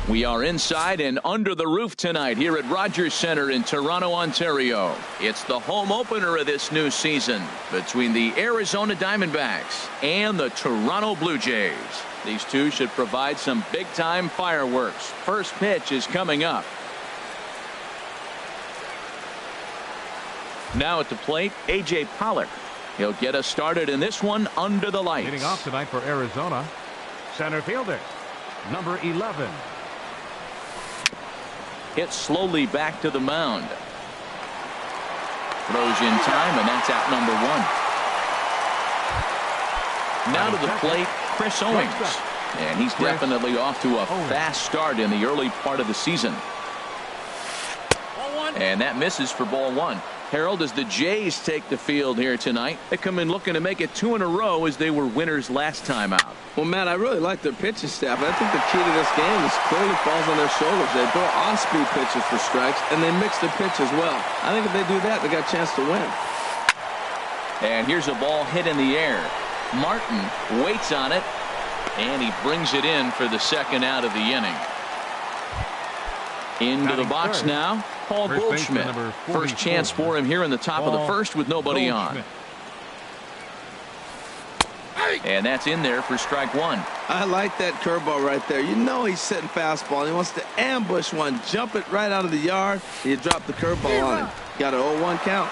We are inside and under the roof tonight here at Rogers Centre in Toronto, Ontario. It's the home opener of this new season between the Arizona Diamondbacks and the Toronto Blue Jays. These two should provide some big-time fireworks. First pitch is coming up. Now at the plate, A.J. Pollock. He'll get us started in this one under the lights. Leading off tonight for Arizona, center fielder, number 11. Hit slowly back to the mound. Throws in time, and that's out number one. Now to the plate, Chris Owings. And he's definitely off to a fast start in the early part of the season. And that misses for ball one. Harold, as the Jays take the field here tonight, they come in looking to make it 2 in a row as they were winners last time out. Well, Matt, I really like their pitching staff. I think the key to this game is clearly falls on their shoulders. They throw off-speed pitches for strikes, and they mix the pitch as well. I think if they do that, they got a chance to win. And here's a ball hit in the air. Martin waits on it, and he brings it in for the second out of the inning. Into the box now, Paul Goldschmidt. First chance for him here in the top of the first with nobody on. And that's in there for strike one. I like that curveball right there. You know he's setting fastball, and he wants to ambush one, jump it right out of the yard, and you drop the curveball on him. Got an 0-1 count.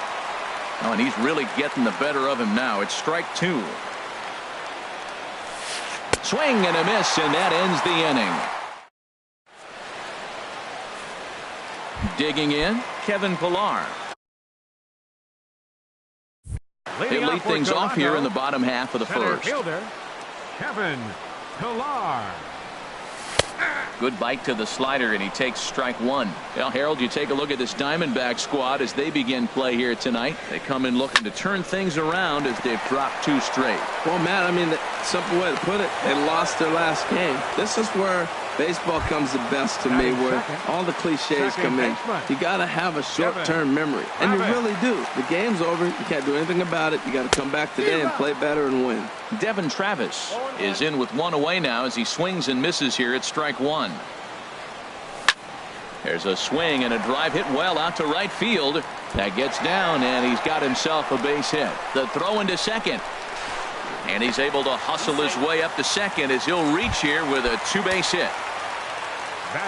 Oh, and he's really getting the better of him now. It's strike two. Swing and a miss, and that ends the inning. Digging in, Kevin Pillar. They lead things off here in the bottom half of the first. Fielder, Kevin Pillar. Good bite to the slider, and he takes strike one. Well, Harold, you take a look at this Diamondback squad as they begin play here tonight. They come in looking to turn things around as they've dropped 2 straight. Well, Matt, I mean, the simple way to put it, they lost their last game. This is where baseball comes the best to me, where all the cliches come in. You got to have a short-term memory, and you really do. The game's over. You can't do anything about it. You got to come back today and play better and win. Devin Travis is in with 1 away now as he swings and misses here at strike one. There's a swing and a drive hit well out to right field. That gets down, and he's got himself a base hit. The throw into second. And he's able to hustle his way up to second as he'll reach here with a 2-base hit.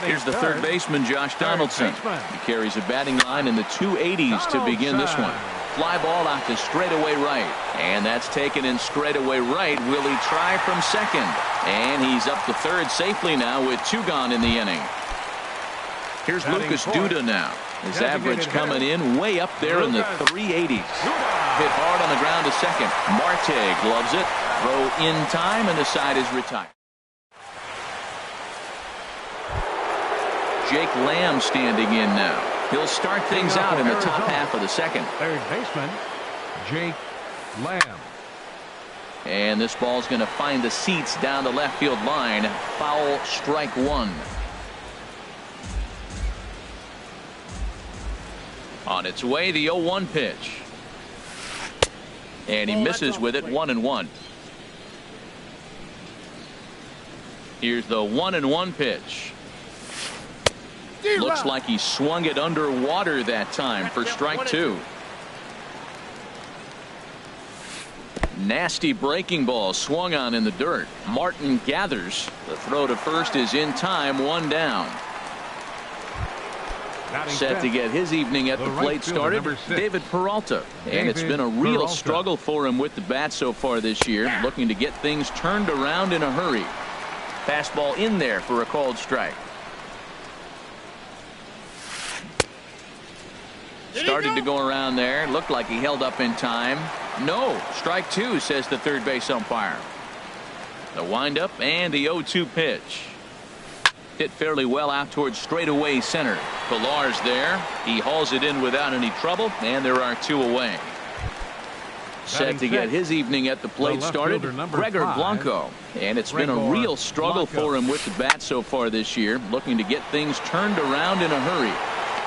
Here's the third baseman, Josh Donaldson. He carries a batting line in the 280s to begin this one. Fly ball out to straightaway right. And that's taken in straightaway right. Will he try from second? And he's up to third safely now with 2 gone in the inning. Here's Lucas Duda now. His average coming in way up there in the 380s. Hit hard on the ground to second. Marte gloves it. Throw in time, and the side is retired. Jake Lamb standing in now. He'll start things out in the top half of the second. Third baseman, Jake Lamb. And this ball's going to find the seats down the left field line. Foul, strike one. On its way, the 0-1 pitch. And he misses with it, 1-1. Here's the 1-1 pitch. Looks like he swung it underwater that time for strike two. Nasty breaking ball swung on in the dirt. Martin gathers. The throw to first is in time, 1 down. Set to get his evening at the plate started, David Peralta. And it's been a real struggle for him with the bat so far this year, looking to get things turned around in a hurry. Fastball in there for a called strike. Started to go around there. Looked like he held up in time. No, strike two, says the third base umpire. The windup and the 0-2 pitch. Hit fairly well out towards straightaway center. Pillar's there. He hauls it in without any trouble, and there are 2 away. Set to get his evening at the plate started, Gregor Blanco. And it's been a real struggle for him with the bat so far this year, looking to get things turned around in a hurry.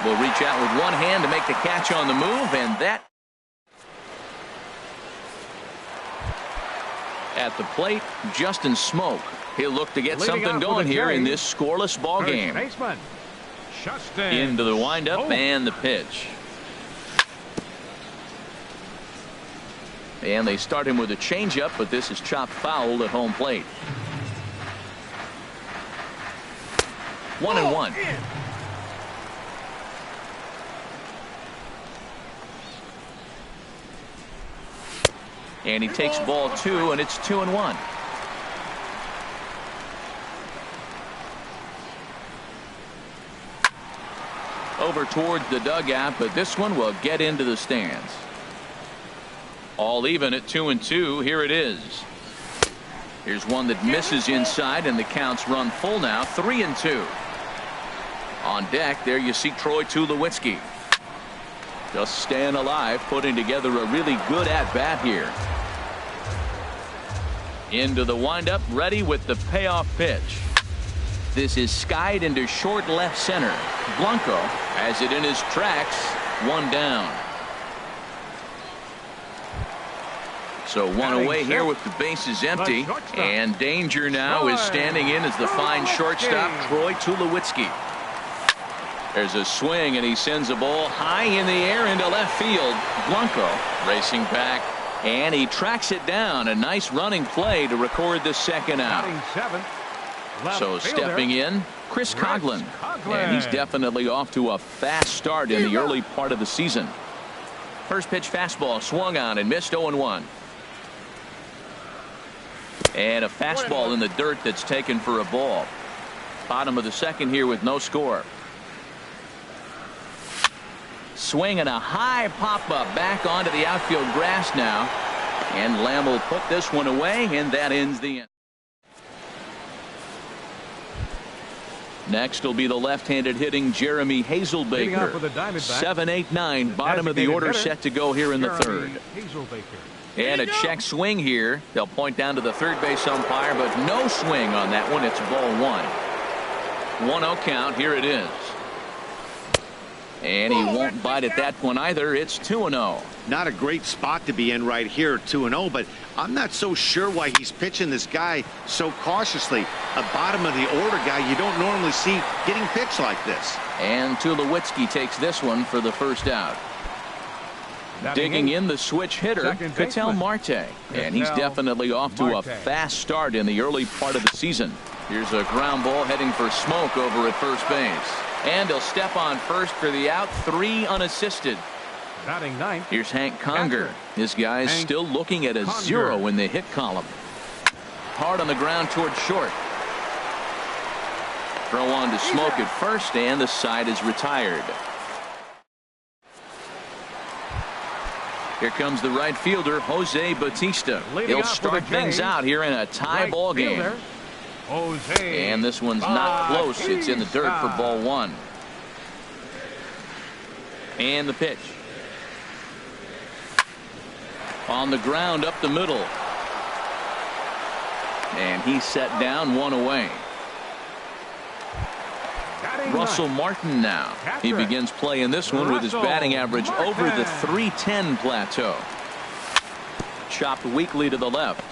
Will reach out with one hand to make the catch on the move, and that at the plate, Justin Smoke. He'll look to get something going here in this scoreless ball game. Into the windup and the pitch. And they start him with a changeup, but this is chopped foul at home plate. 1-1. And he takes ball 2, and it's 2-1. Over towards the dugout, but this one will get into the stands. All even at 2-2. Here it is. Here's one that misses inside, and the counts run full now. 3-2. On deck, there you see Troy Tulowitzki. Just staying alive, putting together a really good at-bat here. Into the windup, ready with the payoff pitch. This is skied into short left center. Blanco has it in his tracks. One down. So one away here with the bases empty. And danger now is standing in as the fine shortstop, Troy Tulowitzki. There's a swing, and he sends a ball high in the air into left field. Blanco racing back, and he tracks it down. A nice running play to record the second out. So stepping in, Chris Coughlin. And he's definitely off to a fast start in the early part of the season. First pitch fastball swung on and missed. 0-1. And a fastball in the dirt that's taken for a ball. Bottom of the second here with no score. Swing and a high pop-up back onto the outfield grass now. And Lamb will put this one away, and that ends the inning. Next will be the left-handed hitting Jeremy Hazelbaker. 7-8-9, bottom of the order set to go here in the third. And a check swing here. They'll point down to the third base umpire, but no swing on that one. It's ball 1. 1-0 count. Here it is. And he won't bite at that one either. It's 2-0. Not a great spot to be in right here, 2-0, but I'm not so sure why he's pitching this guy so cautiously. A bottom of the order guy you don't normally see getting pitched like this. And Tulowitzki takes this one for the first out. Digging in the switch hitter, Ketel Marte. And he's definitely off to a fast start in the early part of the season. Here's a ground ball heading for Smoke over at first base. And he'll step on first for the out. 3 unassisted. Batting ninth. Here's Hank Conger. This guy's still looking at a 0 in the hit column. Hard on the ground towards short. Throw on to Smoke at first, and the side is retired. Here comes the right fielder, Jose Bautista. He'll start things out here in a tie ball game. And this one's not close. It's in the dirt for ball 1. And the pitch. On the ground up the middle. And he's set down, 1 away. Russell Martin now. He begins playing this one with his batting average over the 310 plateau. Chopped weakly to the left.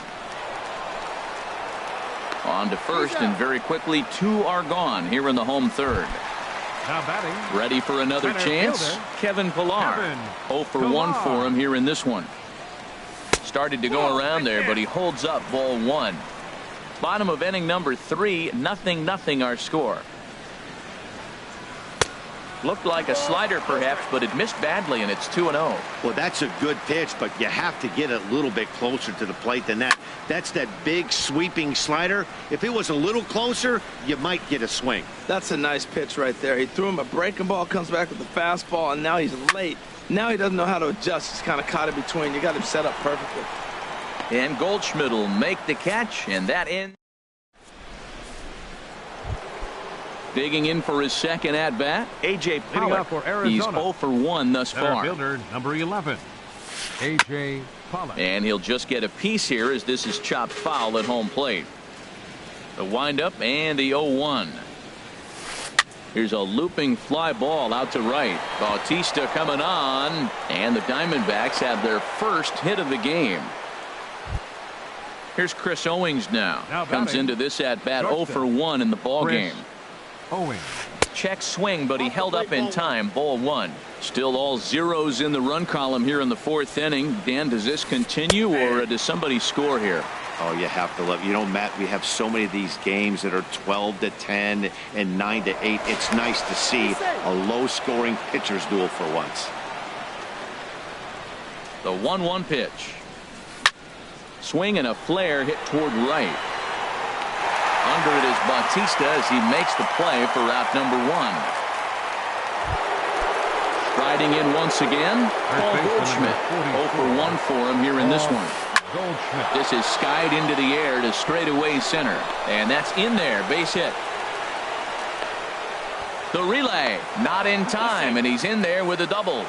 On to first, and very quickly 2 are gone here in the home third. Ready for another chance? Kevin Pillar. 0 for 1 for him here in this one. Started to go around there, but he holds up ball 1. Bottom of inning number 3, 0-0 our score. Looked like a slider perhaps, but it missed badly, and it's 2-0. Well, that's a good pitch, but you have to get a little bit closer to the plate than that. That's that big sweeping slider. If it was a little closer, you might get a swing. That's a nice pitch right there. He threw him a breaking ball, comes back with the fastball, and now he's late. Now he doesn't know how to adjust. He's kind of caught in between. You got him set up perfectly. And Goldschmidt will make the catch, and that ends. Digging in for his second at bat, A.J. Pollock. He's 0 for 1 thus far. Fielder number 11, A.J. Pollock. And he'll just get a piece here as this is chopped foul at home plate. The windup and the 0-1. Here's a looping fly ball out to right. Bautista coming on, and the Diamondbacks have their first hit of the game. Here's Chris Owings now. Comes batting, into this at bat 0 for 1 in the ball game. Owings. Check swing, but he held up in time. Ball 1. Still all zeros in the run column here in the 4th inning. Dan, does this continue, or does somebody score here? Oh, you have to love. You know, Matt, we have so many of these games that are 12-10 and 9-8. It's nice to see a low-scoring pitcher's duel for once. The 1-1 pitch. Swing and a flare hit toward right. Under it is Bautista as he makes the play for out number 1. Striding in once again, Paul Goldschmidt. 0 for 1 for him here in this one. This is skied into the air to straightaway center, and that's in there. Base hit. The relay not in time, and he's in there with a double.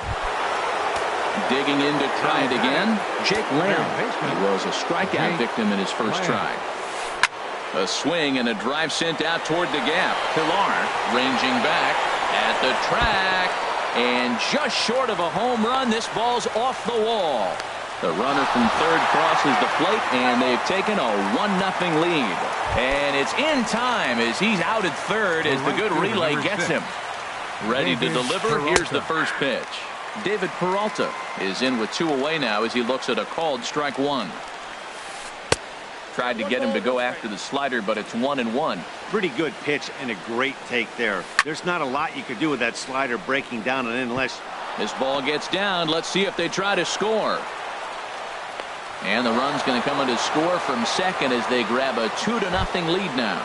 Digging in to try it again, Jake Lamb. He was a strikeout victim in his first try. A swing and a drive sent out toward the gap. Pilar ranging back at the track, and just short of a home run. This ball's off the wall. The runner from third crosses the plate, and they've taken a 1-0 lead. And it's in time as he's out at third as the good relay gets him. Ready to deliver. Here's the first pitch. David Peralta is in with 2 away now as he looks at a called strike 1. Tried to get him to go after the slider, but it's 1-1. Pretty good pitch and a great take there. There's not a lot you could do with that slider breaking down and in unless. This ball gets down. Let's see if they try to score. And the run's going to come in to score from second as they grab a 2-0 lead now.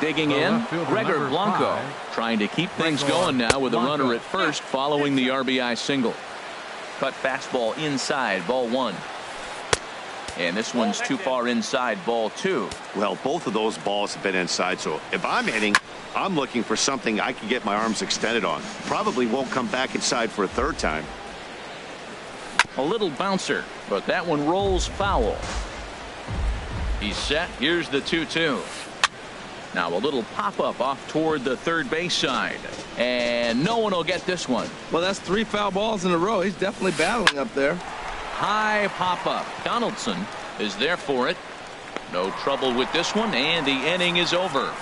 Digging in, Gregor Blanco trying to keep things going now with a runner at first following the RBI single. Cut fastball inside, ball 1. And this one's too far inside, ball 2. Well, both of those balls have been inside, so if I'm hitting, I'm looking for something I can get my arms extended on. Probably won't come back inside for a third time. A little bouncer, but that one rolls foul. He's set. Here's the 2-2. Now a little pop-up off toward the third base side, and no one will get this one. Well, that's 3 foul balls in a row. He's definitely battling up there. High pop-up. Donaldson is there for it. No trouble with this one, and the inning is over.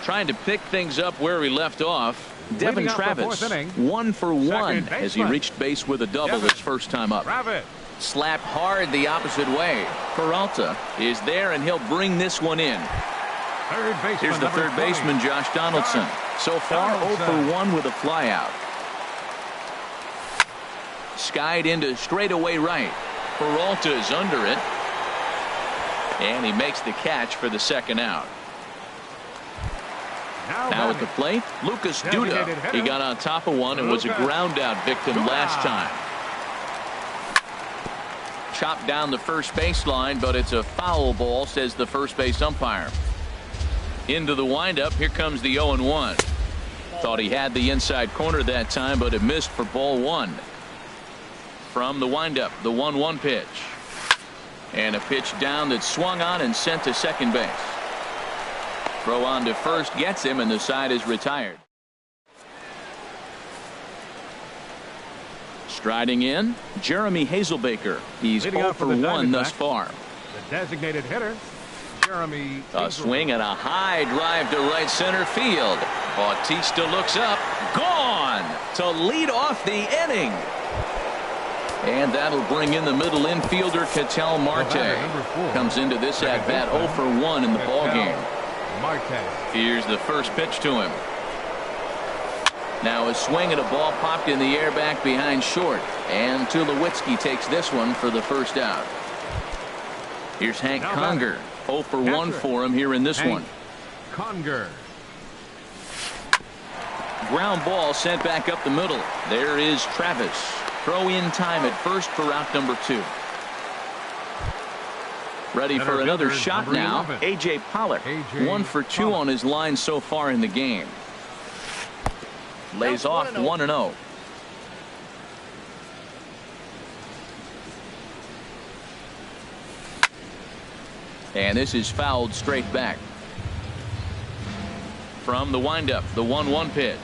Trying to pick things up where we left off. Devin Travis, 1 for 1 as he reached base with a double his first time up. Slapped hard the opposite way. Peralta is there, and he'll bring this one in. Here's the third baseman, Josh Donaldson. So far, 0 for 1 with a flyout. Skied into straightaway right. Peralta is under it, and he makes the catch for the second out. Now at the plate, Lucas Duda. He got on top of one and was a ground out victim last time. Chopped down the first baseline, but it's a foul ball, says the first base umpire. Into the windup. Here comes the 0-1. Thought he had the inside corner that time, but it missed for ball 1. From the windup, the 1-1 pitch. And a pitch down that swung on and sent to second base. Throw on to first gets him, and the side is retired. Striding in, Jeremy Hazelbaker. He's 0 for 1 thus far. The designated hitter, Jeremy. A swing and a high drive to right center field. Bautista looks up, gone to lead off the inning. And that'll bring in the middle infielder, Ketel Marte. Comes into this at bat 0 for 1 in the ball game. Here's the first pitch to him. Now a swing and a ball popped in the air back behind short, and Tulowitzki takes this one for the first out. Here's Hank Conger. 0 for 1 for him here in this one. Conger. Ground ball sent back up the middle. There is Travis. Throw in time at first for out number 2. Ready for another shot now. A.J. Pollock. 1 for 2 on his line so far in the game. Lays off 1-0. And this is fouled straight back. From the windup, the 1-1 pitch.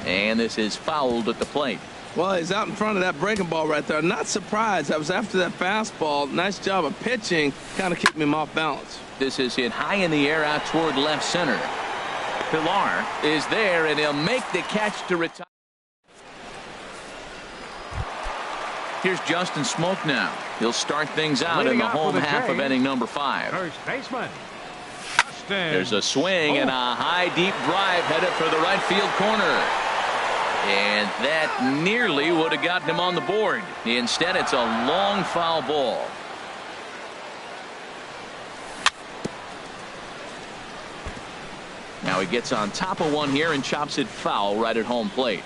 And this is fouled at the plate. Well, he's out in front of that breaking ball right there. Not surprised. I was after that fastball. Nice job of pitching, kind of keeping him off balance. This is hit high in the air out toward left center. Pilar is there, and he'll make the catch to retire. Here's Justin Smoke now. He'll start things out in the home half of inning number 5. First baseman. There's a swing and a high deep drive headed for the right field corner. And that nearly would have gotten him on the board. Instead, it's a long foul ball. Now he gets on top of one here and chops it foul right at home plate.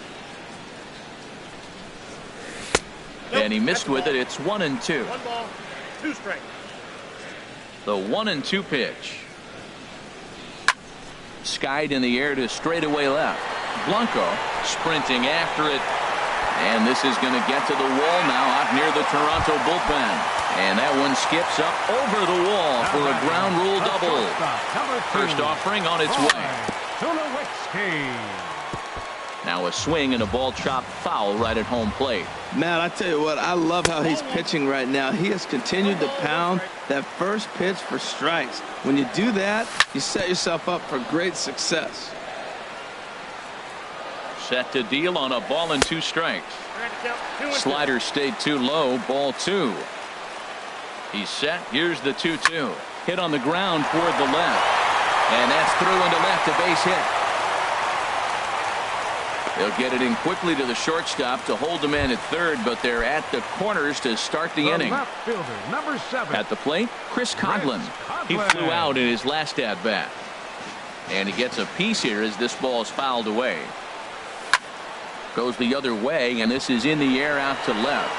And he missed with it. It's 1-2. 1 ball, 2 strikes. The 1-2 pitch. Skied in the air to straightaway left. Blanco sprinting after it. And this is going to get to the wall now out near the Toronto bullpen. And that one skips up over the wall for a ground rule double. First offering on its way. Now a swing and a ball chopped foul right at home plate. Matt, I tell you what, I love how he's pitching right now. He has continued to pound that first pitch for strikes. When you do that, you set yourself up for great success. Set to deal on a ball and 2 strikes. Slider stayed too low, ball 2. He's set. Here's the 2-2. Hit on the ground toward the left. And that's through into left, a base hit. They'll get it in quickly to the shortstop to hold the man at third, but they're at the corners to start the inning. Left fielder, number 7. At the plate, Chris Coghlan. He flew out in his last at-bat. And he gets a piece here as this ball is fouled away. Goes the other way, and this is in the air out to left.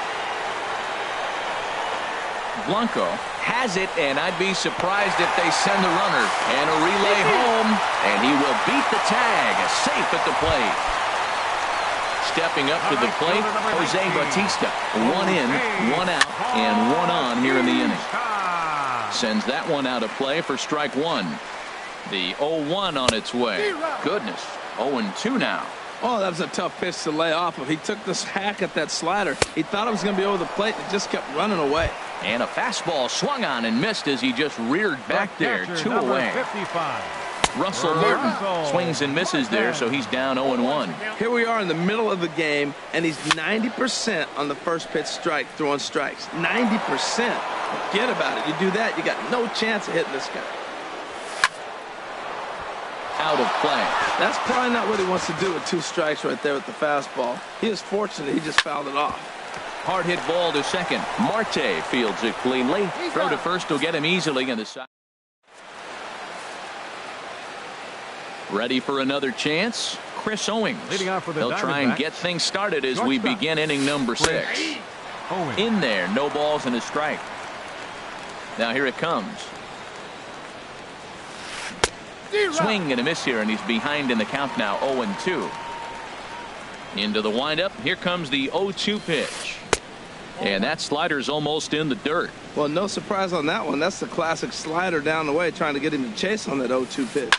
Blanco has it, and I'd be surprised if they send the runner. And a relay home, and he will beat the tag. Safe at the plate. Stepping up to the plate, Jose Bautista. 1 in, 1 out, and 1 on here in the inning. Sends that one out of play for strike 1. The 0-1 on its way. Goodness, 0-2 now. Oh, that was a tough pitch to lay off of. He took this hack at that slider. He thought it was going to be over the plate, and it just kept running away. And a fastball swung on and missed as he just reared back there, 2 away. 55. Russell Martin swings and misses there, so he's down 0-1. Here we are in the middle of the game, and he's 90% on the first pitch strike, throwing strikes. 90%. Forget about it. You do that, you got no chance of hitting this guy. Out of play. That's probably not what he wants to do with 2 strikes right there with the fastball. He is fortunate he just fouled it off. Hard hit ball to second. Marte fields it cleanly. Throw to first will get him easily in the side. Ready for another chance? Chris Owings. Leading off for the They'll try and get things started as we begin inning number 6. In there, no balls and a strike. Now here it comes. Swing and a miss here, and he's behind in the count now, 0-2. Into the windup. Here comes the 0-2 pitch. And that slider's almost in the dirt. Well, no surprise on that one. That's the classic slider down the way, trying to get him to chase on that 0-2 pitch.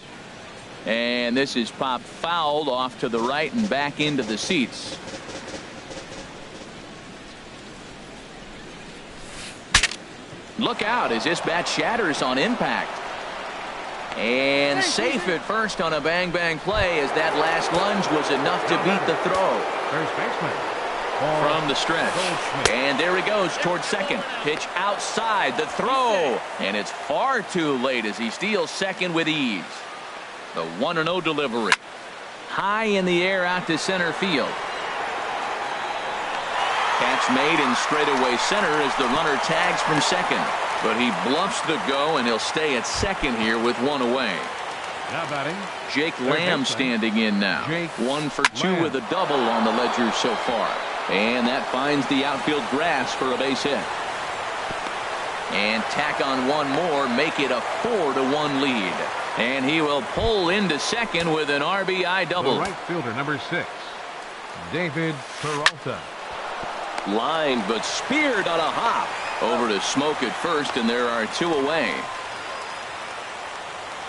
And this is popped fouled off to the right and back into the seats. Look out as this bat shatters on impact. And safe at first on a bang-bang play as that last lunge was enough to beat the throw. First baseman. From the stretch. And there he goes towards second. Pitch outside the throw. And it's far too late as he steals second with ease. The 1-0 delivery. High in the air out to center field. Catch made in straightaway center as the runner tags from second. But he bluffs the go, and he'll stay at second here with 1 away. Now batting. Jake Lamb standing in now. 1 for 2 with a double on the ledger so far. And that finds the outfield grass for a base hit. And tack on 1 more, make it a 4-1 lead. And he will pull into second with an RBI double. The right fielder, number 6, David Peralta. Lined but speared on a hop. Over to Smoke at first, and there are 2 away.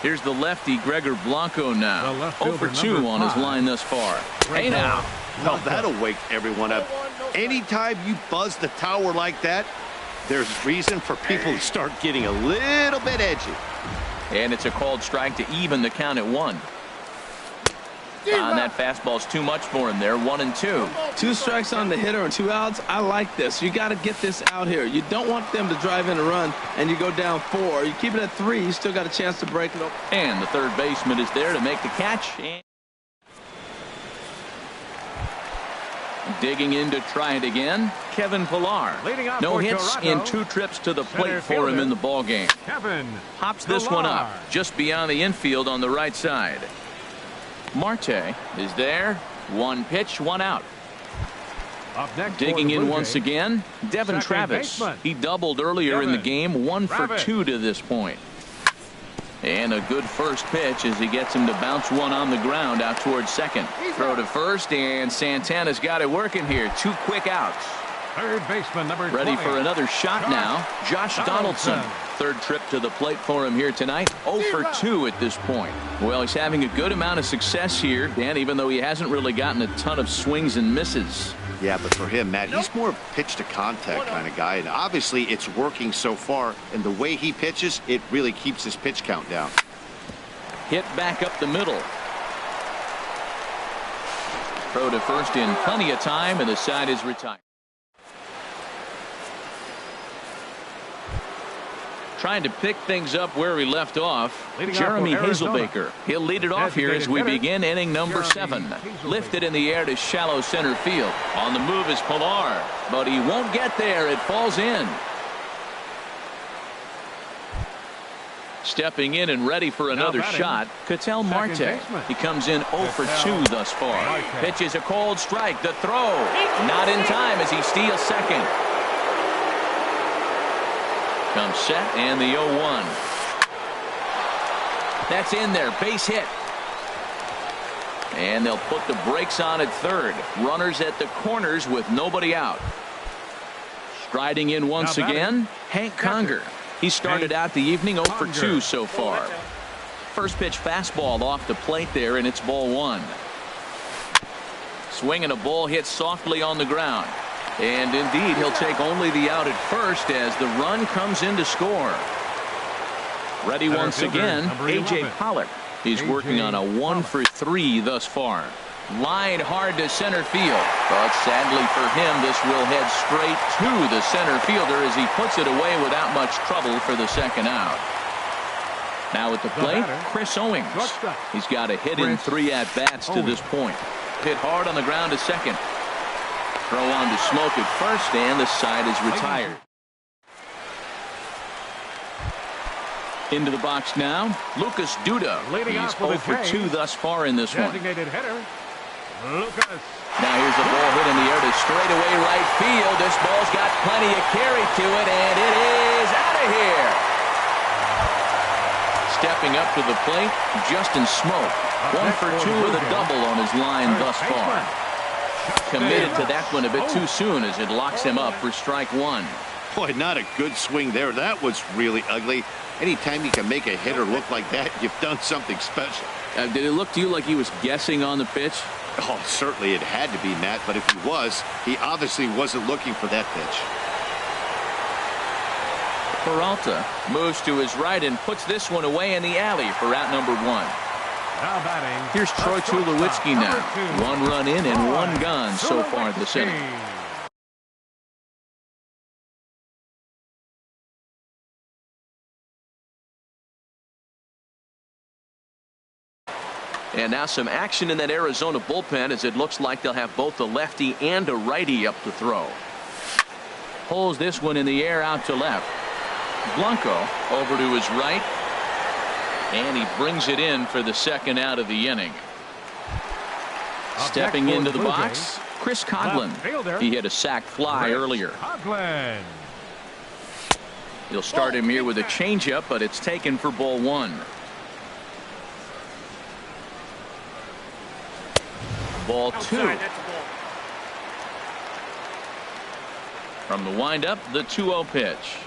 Here's the lefty Gregor Blanco now. 0 for 2 on his line thus far. Hey now. Well, that'll wake everyone up. Anytime you buzz the tower like that, there's reason for people to start getting a little bit edgy. And it's a called strike to even the count at 1. And that fastball's too much for him there. 1-2. 2 strikes on the hitter and 2 outs. I like this. You got to get this out here. You don't want them to drive in a run and you go down 4. You keep it at 3. You still got a chance to break it up. And the third baseman is there to make the catch. And digging in to try it again, Kevin Pillar. No hits in 2 trips to the plate for him in the ball game. Hops this one up just beyond the infield on the right side. Marte is there. 1 pitch, 1 out. Digging in once again, Devin Travis. He doubled earlier in the game. 1 for 2 to this point. And a good first pitch as he gets him to bounce one on the ground out towards second. Throw to first, and Santana's got it working here. 2 quick outs. Third baseman number 20. Ready for another shot now. Josh Donaldson. Third trip to the plate for him here tonight. 0 for 2 at this point. Well, he's having a good amount of success here, Dan, even though he hasn't really gotten a ton of swings and misses. Yeah, but for him, Matt, he's more of a pitch to contact kind of guy, and obviously it's working so far, and the way he pitches, it really keeps his pitch count down. Hit back up the middle. Throw to first in plenty of time, and the side is retired. Trying to pick things up where we left off. Jeremy Hazelbaker. He'll lead it off here as we begin inning number 7. Lifted in the air to shallow center field. On the move is Pillar, but he won't get there. It falls in. Stepping in and ready for another shot, Ketel Marte. He comes in 0 for 2 thus far. Pitches a cold strike. The throw. Not in time as he steals second. Comes set and the 0-1. That's in there. Base hit. And they'll put the brakes on at third. Runners at the corners with nobody out. Striding in once again, Hank Conger. He started out the evening 0 for 2 so far. First pitch fastball off the plate there, and it's ball 1. Swinging a ball hit softly on the ground. And indeed, he'll take only the out at first as the run comes in to score. Ready once again, A.J. Pollock. He's working on a 1 for 3 thus far. Line hard to center field. But sadly for him, this will head straight to the center fielder as he puts it away without much trouble for the second out. Now at the plate, Chris Owings. He's got a hit in 3 at-bats to this point. Hit hard on the ground to second. Throw on to Smoke at first, and the side is retired. Into the box now, Lucas Duda. He's 0 for 2 thus far in this one. Now here's a ball hit in the air to straightaway right field. This ball's got plenty of carry to it, and it is out of here. Stepping up to the plate, Justin Smoke. 1 for 2 with a double on his line thus far. Committed to that one a bit too soon as it locks him up for strike 1. Boy, not a good swing there. That was really ugly. Anytime you can make a hitter look like that, you've done something special. Did it look to you like he was guessing on the pitch? Oh, certainly it had to be, Matt, but if he was, he obviously wasn't looking for that pitch. Peralta moves to his right and puts this one away in the alley for out number 1. Here's Troy Tulowitzki now. 1 run in and 1 gone so far this inning. And now some action in that Arizona bullpen as it looks like they'll have both a lefty and a righty up to throw. Pulls this one in the air out to left. Blanco over to his right. And he brings it in for the second out of the inning. Stepping into the box, Chris Coghlan. He hit a sac fly earlier. He'll start him here with a changeup, but it's taken for ball 1. Ball 2. From the windup, the 2-0 pitch.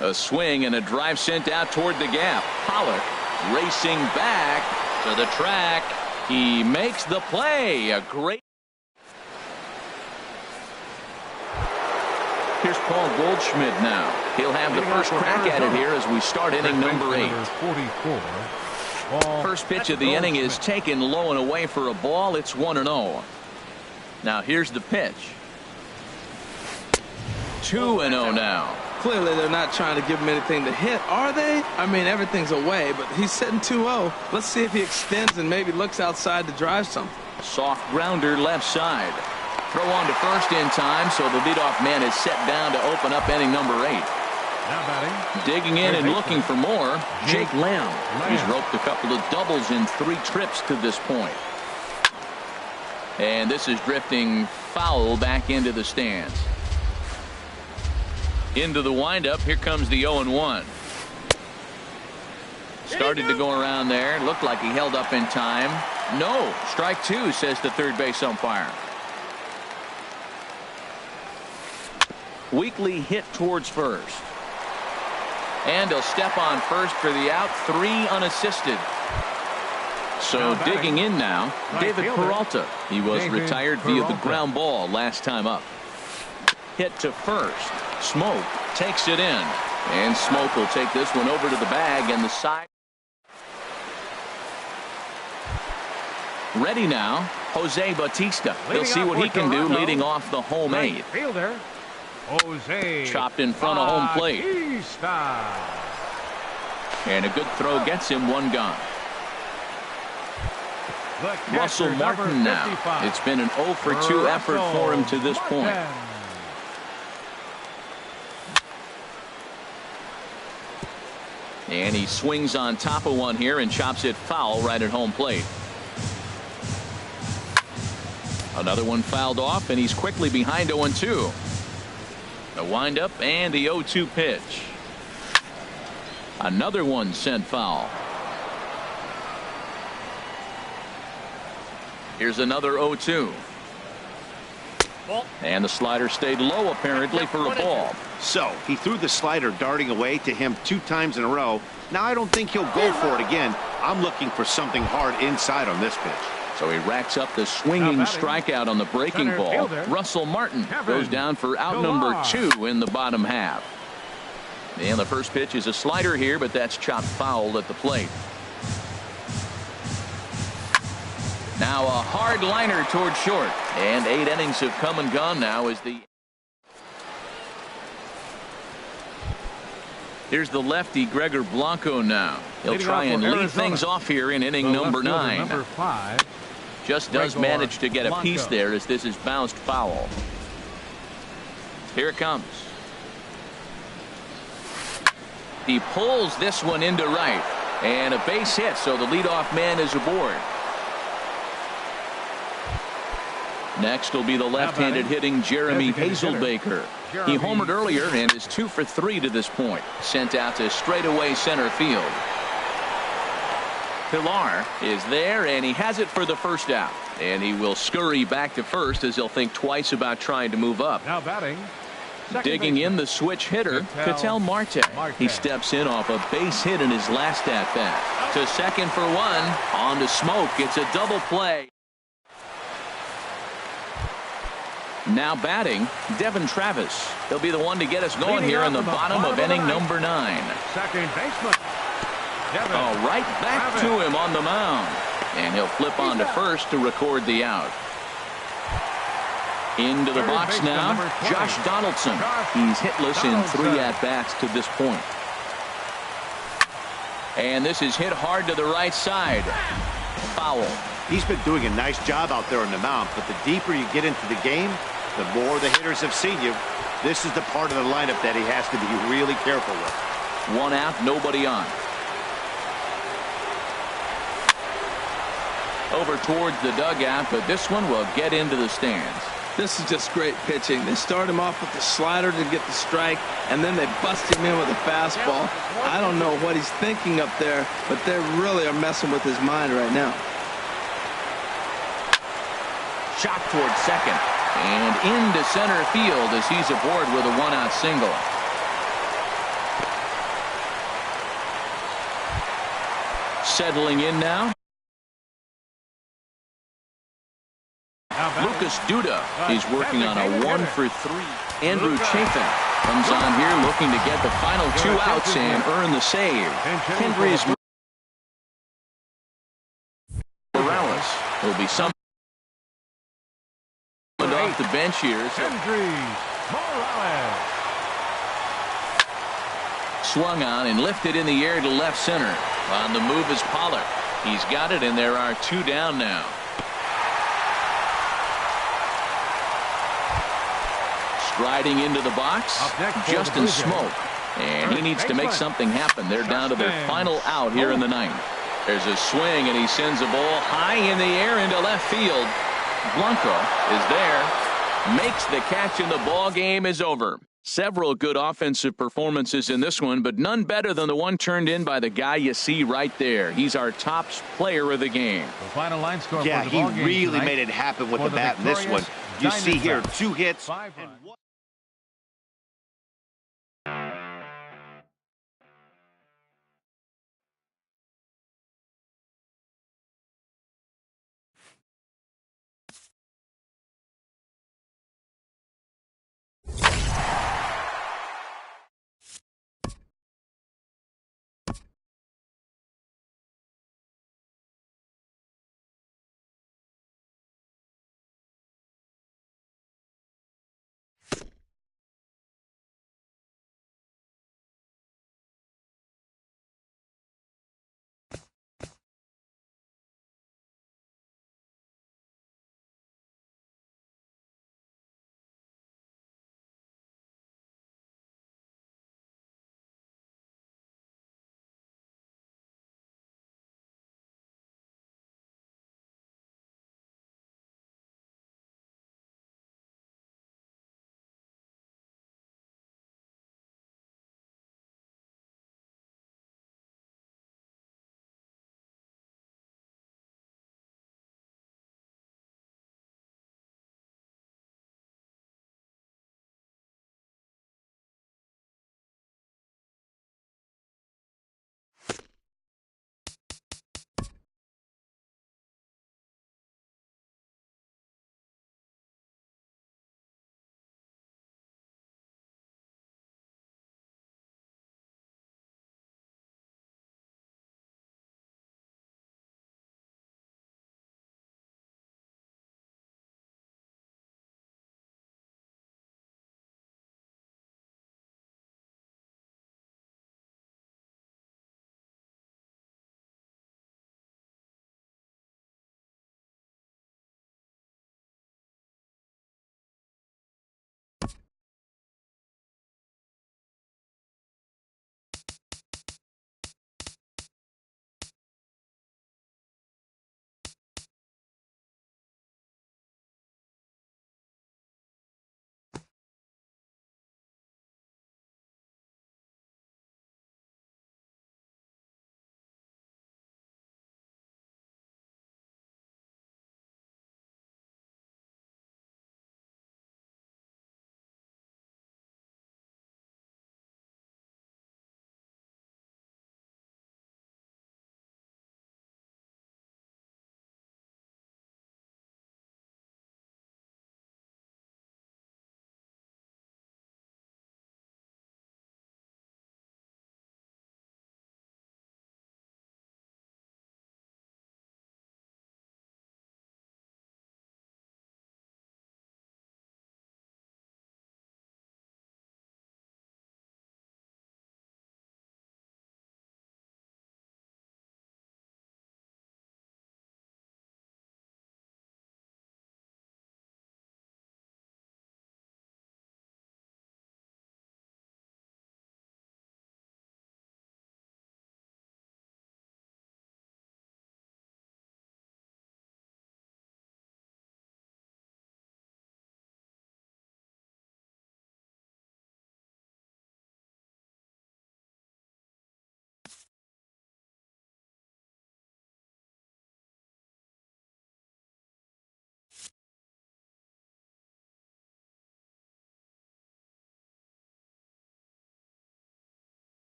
A swing and a drive sent out toward the gap. Pollock racing back to the track. He makes the play. A great Here's Paul Goldschmidt now. He'll have the first crack at it here as we start inning number 8. 44. First pitch of the inning is taken low and away for a ball. It's 1-0. Now here's the pitch. 2-0 now. Clearly, they're not trying to give him anything to hit, are they? I mean, everything's away, but he's sitting 2-0. Let's see if he extends and maybe looks outside to drive something. Soft grounder left side. Throw on to first in time, so the leadoff man is set down to open up inning number 8. Now batting. Digging in and looking for more, Jake Lamb. He's roped a couple of doubles in 3 trips to this point. And this is drifting foul back into the stands. Into the windup. Here comes the 0-1. Started to go around there. Looked like he held up in time. No. Strike 2, says the third base umpire. Weekly hit towards first. And he'll step on first for the out. 3 unassisted. So digging in now, David Peralta. He was retired via the ground ball last time up. Hit to first. Smoke takes it in. And Smoke will take this one over to the bag and the side. Ready now, Jose Bautista. He'll see what he can do leading off the home 8. Fielder, Jose Chopped in front of home plate. Bautista. And a good throw gets him 1 gone. Russell Martin now. It's been an 0 for 2 effort for him to this point. And he swings on top of one here and chops it foul right at home plate. Another one fouled off, and he's quickly behind 0-2. The windup and the 0-2 pitch. Another one sent foul. Here's another 0-2. And the slider stayed low apparently for a ball. So he threw the slider darting away to him 2 times in a row. Now I don't think he'll go for it again. I'm looking for something hard inside on this pitch. So he racks up the swinging strikeout on the breaking ball. Russell Martin goes down for out number 2 in the bottom half. And the first pitch is a slider here, but that's chopped foul at the plate. Now a hard liner toward short. And 8 innings have come and gone now as the... Here's the lefty Gregor Blanco now. He'll try and lead things off here in inning number 9. Number 5. Just does manage to get a piece there as this is bounced foul. Here it comes. He pulls this one into right. And a base hit, so the leadoff man is aboard. Next will be the left-handed hitting Jeremy Hazelbaker. He homered earlier and is 2 for 3 to this point. Sent out to straightaway center field. Pilar is there, and he has it for the first out. And he will scurry back to first as he'll think twice about trying to move up. Now batting. Digging in the switch hitter, Ketel Marte. He steps in off a base hit in his last at-bat. To second for 1. On to Smoke. It's a double play. Now batting, Devin Travis. He'll be the one to get us going here in the bottom of inning number 9. Second baseman. Oh, right back to him on the mound. And he'll flip on to first to record the out. Into the box now, Josh Donaldson. He's hitless in 3 at-bats to this point. And this is hit hard to the right side. Foul. He's been doing a nice job out there on the mound, but the deeper you get into the game, the more the hitters have seen you. This is the part of the lineup that he has to be really careful with. 1 out, nobody on. Over towards the dugout, but this one will get into the stands. This is just great pitching. They start him off with the slider to get the strike, and then they bust him in with a fastball. I don't know what he's thinking up there, but they really are messing with his mind right now. Shot towards second. And into center field as he's aboard with a 1-out single. Settling in now. Lucas Duda. He's working on a 1-for-3. Andrew Chafin comes on here looking to get the final 2 outs and earn the save. Kendrys Morales will be summoned off the bench here. Kendrys Morales. Swung on and lifted in the air to left center. On the move is Pollard. He's got it, and there are 2 down now. Striding into the box, Justin Smoke. And he needs to make something happen. They're down to their final out here in the 9th. There's a swing, and he sends a ball high in the air into left field. Blanco is there, makes the catch, and the ball game is over. Several good offensive performances in this one, but none better than the one turned in by the guy you see right there. He's our top player of the game. The final line score Yeah, for the he ball game really tonight made it happen with for the bat in this one. You see here, 2 hits. 5 and runs. one.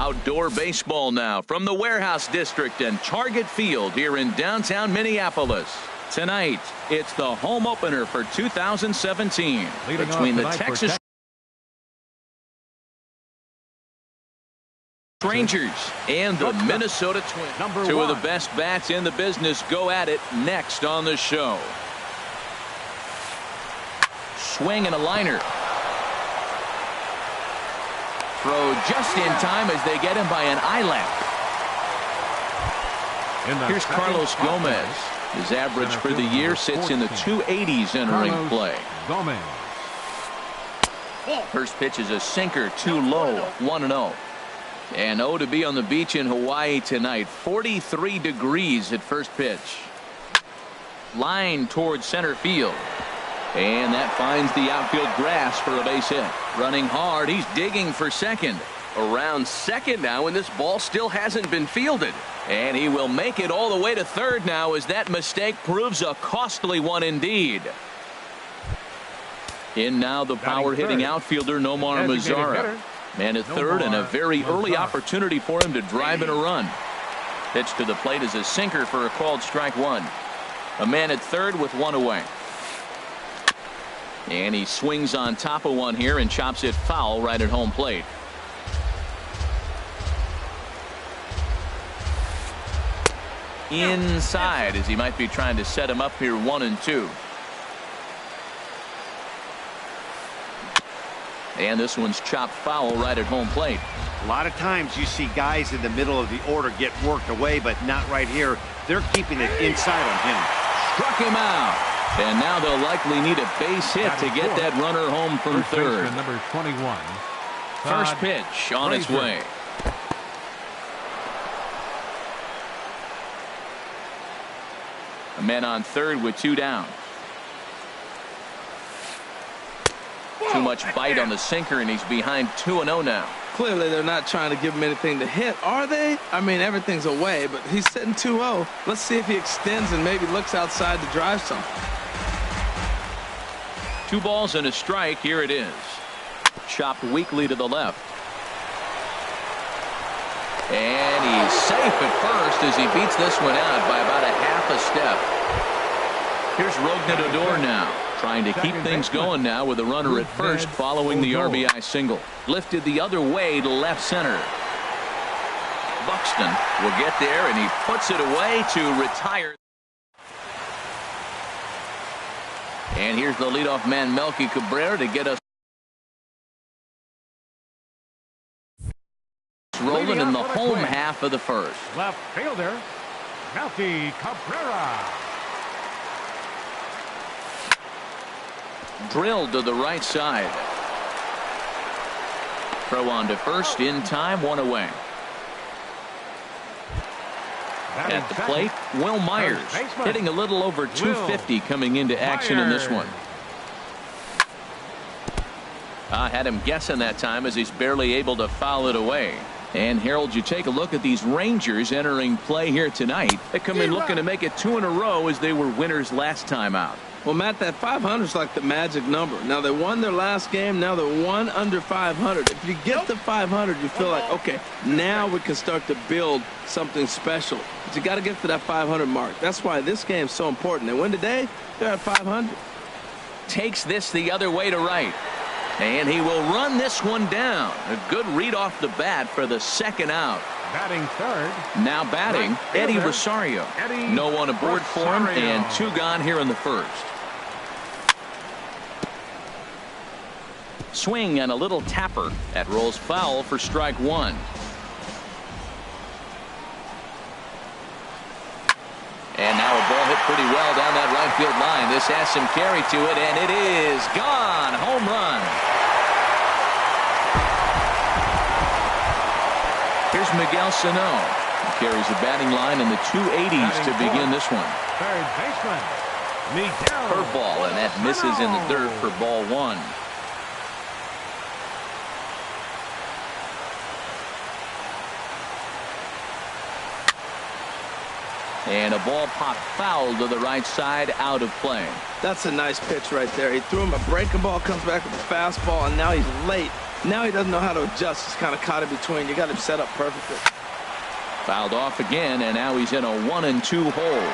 Outdoor baseball now from the Warehouse District and Target Field here in downtown Minneapolis. Tonight, it's the home opener for 2017 between the Texas Rangers and the Minnesota Twins. Two of the best bats in the business go at it next on the show. Swing and a liner. Throw just in time as they get him by an eyelap. Here's Carlos Gomez. His average for the year sits in the 280s entering play. First pitch is a sinker, too low, 1-0. And 0 to be on the beach in Hawaii tonight. 43 degrees at first pitch. Line towards center field. And that finds the outfield grass for a base hit. Running hard, he's digging for second. Around second now, and this ball still hasn't been fielded. And he will make it all the way to third now as that mistake proves a costly one indeed. In now the power-hitting outfielder Nomar Mazara. Man at third, and a very early opportunity for him to drive in a run. Pitch to the plate is a sinker for a called strike one. A man at third with one away. And he swings on top of one here and chops it foul right at home plate. Inside as he might be trying to set him up here 1-2. And this one's chopped foul right at home plate. A lot of times you see guys in the middle of the order get worked away, but not right here. They're keeping it inside on him. Struck him out. And now they'll likely need a base hit to get that runner home from third. Number 21. First pitch on its way. A man on third with two down. Too much bite on the sinker, and he's behind 2-0 now. Clearly, they're not trying to give him anything to hit, are they? I mean, everything's away, but he's sitting 2-0. Let's see if he extends and maybe looks outside to drive something. 2 balls and a strike. Here it is. Chopped weakly to the left. And he's safe at first as he beats this one out by about a half a step. Here's Rougned Odor now, trying to keep things going now with a runner at first following the RBI single. Lifted the other way to left center. Buxton will get there, and he puts it away to retire. And here's the leadoff man, Melky Cabrera, to get us rolling in the home half of the first. Left fielder, Melky Cabrera. Drilled to the right side. Throw on to first in time, one away. At the plate, Will Myers, hitting a little over 250 coming into action in this one. I had him guessing that time as he's barely able to foul it away. And Harold, you take a look at these Rangers entering play here tonight. They come in looking to make it 2 in a row as they were winners last time out. Well, Matt, that 500 is like the magic number. Now, they won their last game. Now they're 1 under 500. If you get to 500, you feel like, okay, now we can start to build something special. But you got to get to that 500 mark. That's why this game is so important. They win today, they're at 500. Takes this the other way to right. And he will run this one down. A good read off the bat for the second out. Batting third. Now batting, Eddie Rosario. No one aboard for him, and 2 gone here in the first. Swing and a little tapper. That rolls foul for strike one. And now a ball hit pretty well down that right field line. This has some carry to it, and it is gone. Home run. Here's Miguel Sano. He carries a batting line in the 280s to begin this one. Third baseman, Miguel. Curveball, and that misses in the dirt for ball 1. And a ball popped foul to the right side, out of play. That's a nice pitch right there. He threw him a breaking ball, comes back with a fastball, and now he's late. Now he doesn't know how to adjust. He's kind of caught in between. You got him set up perfectly. Fouled off again, and now he's in a 1-2 hole.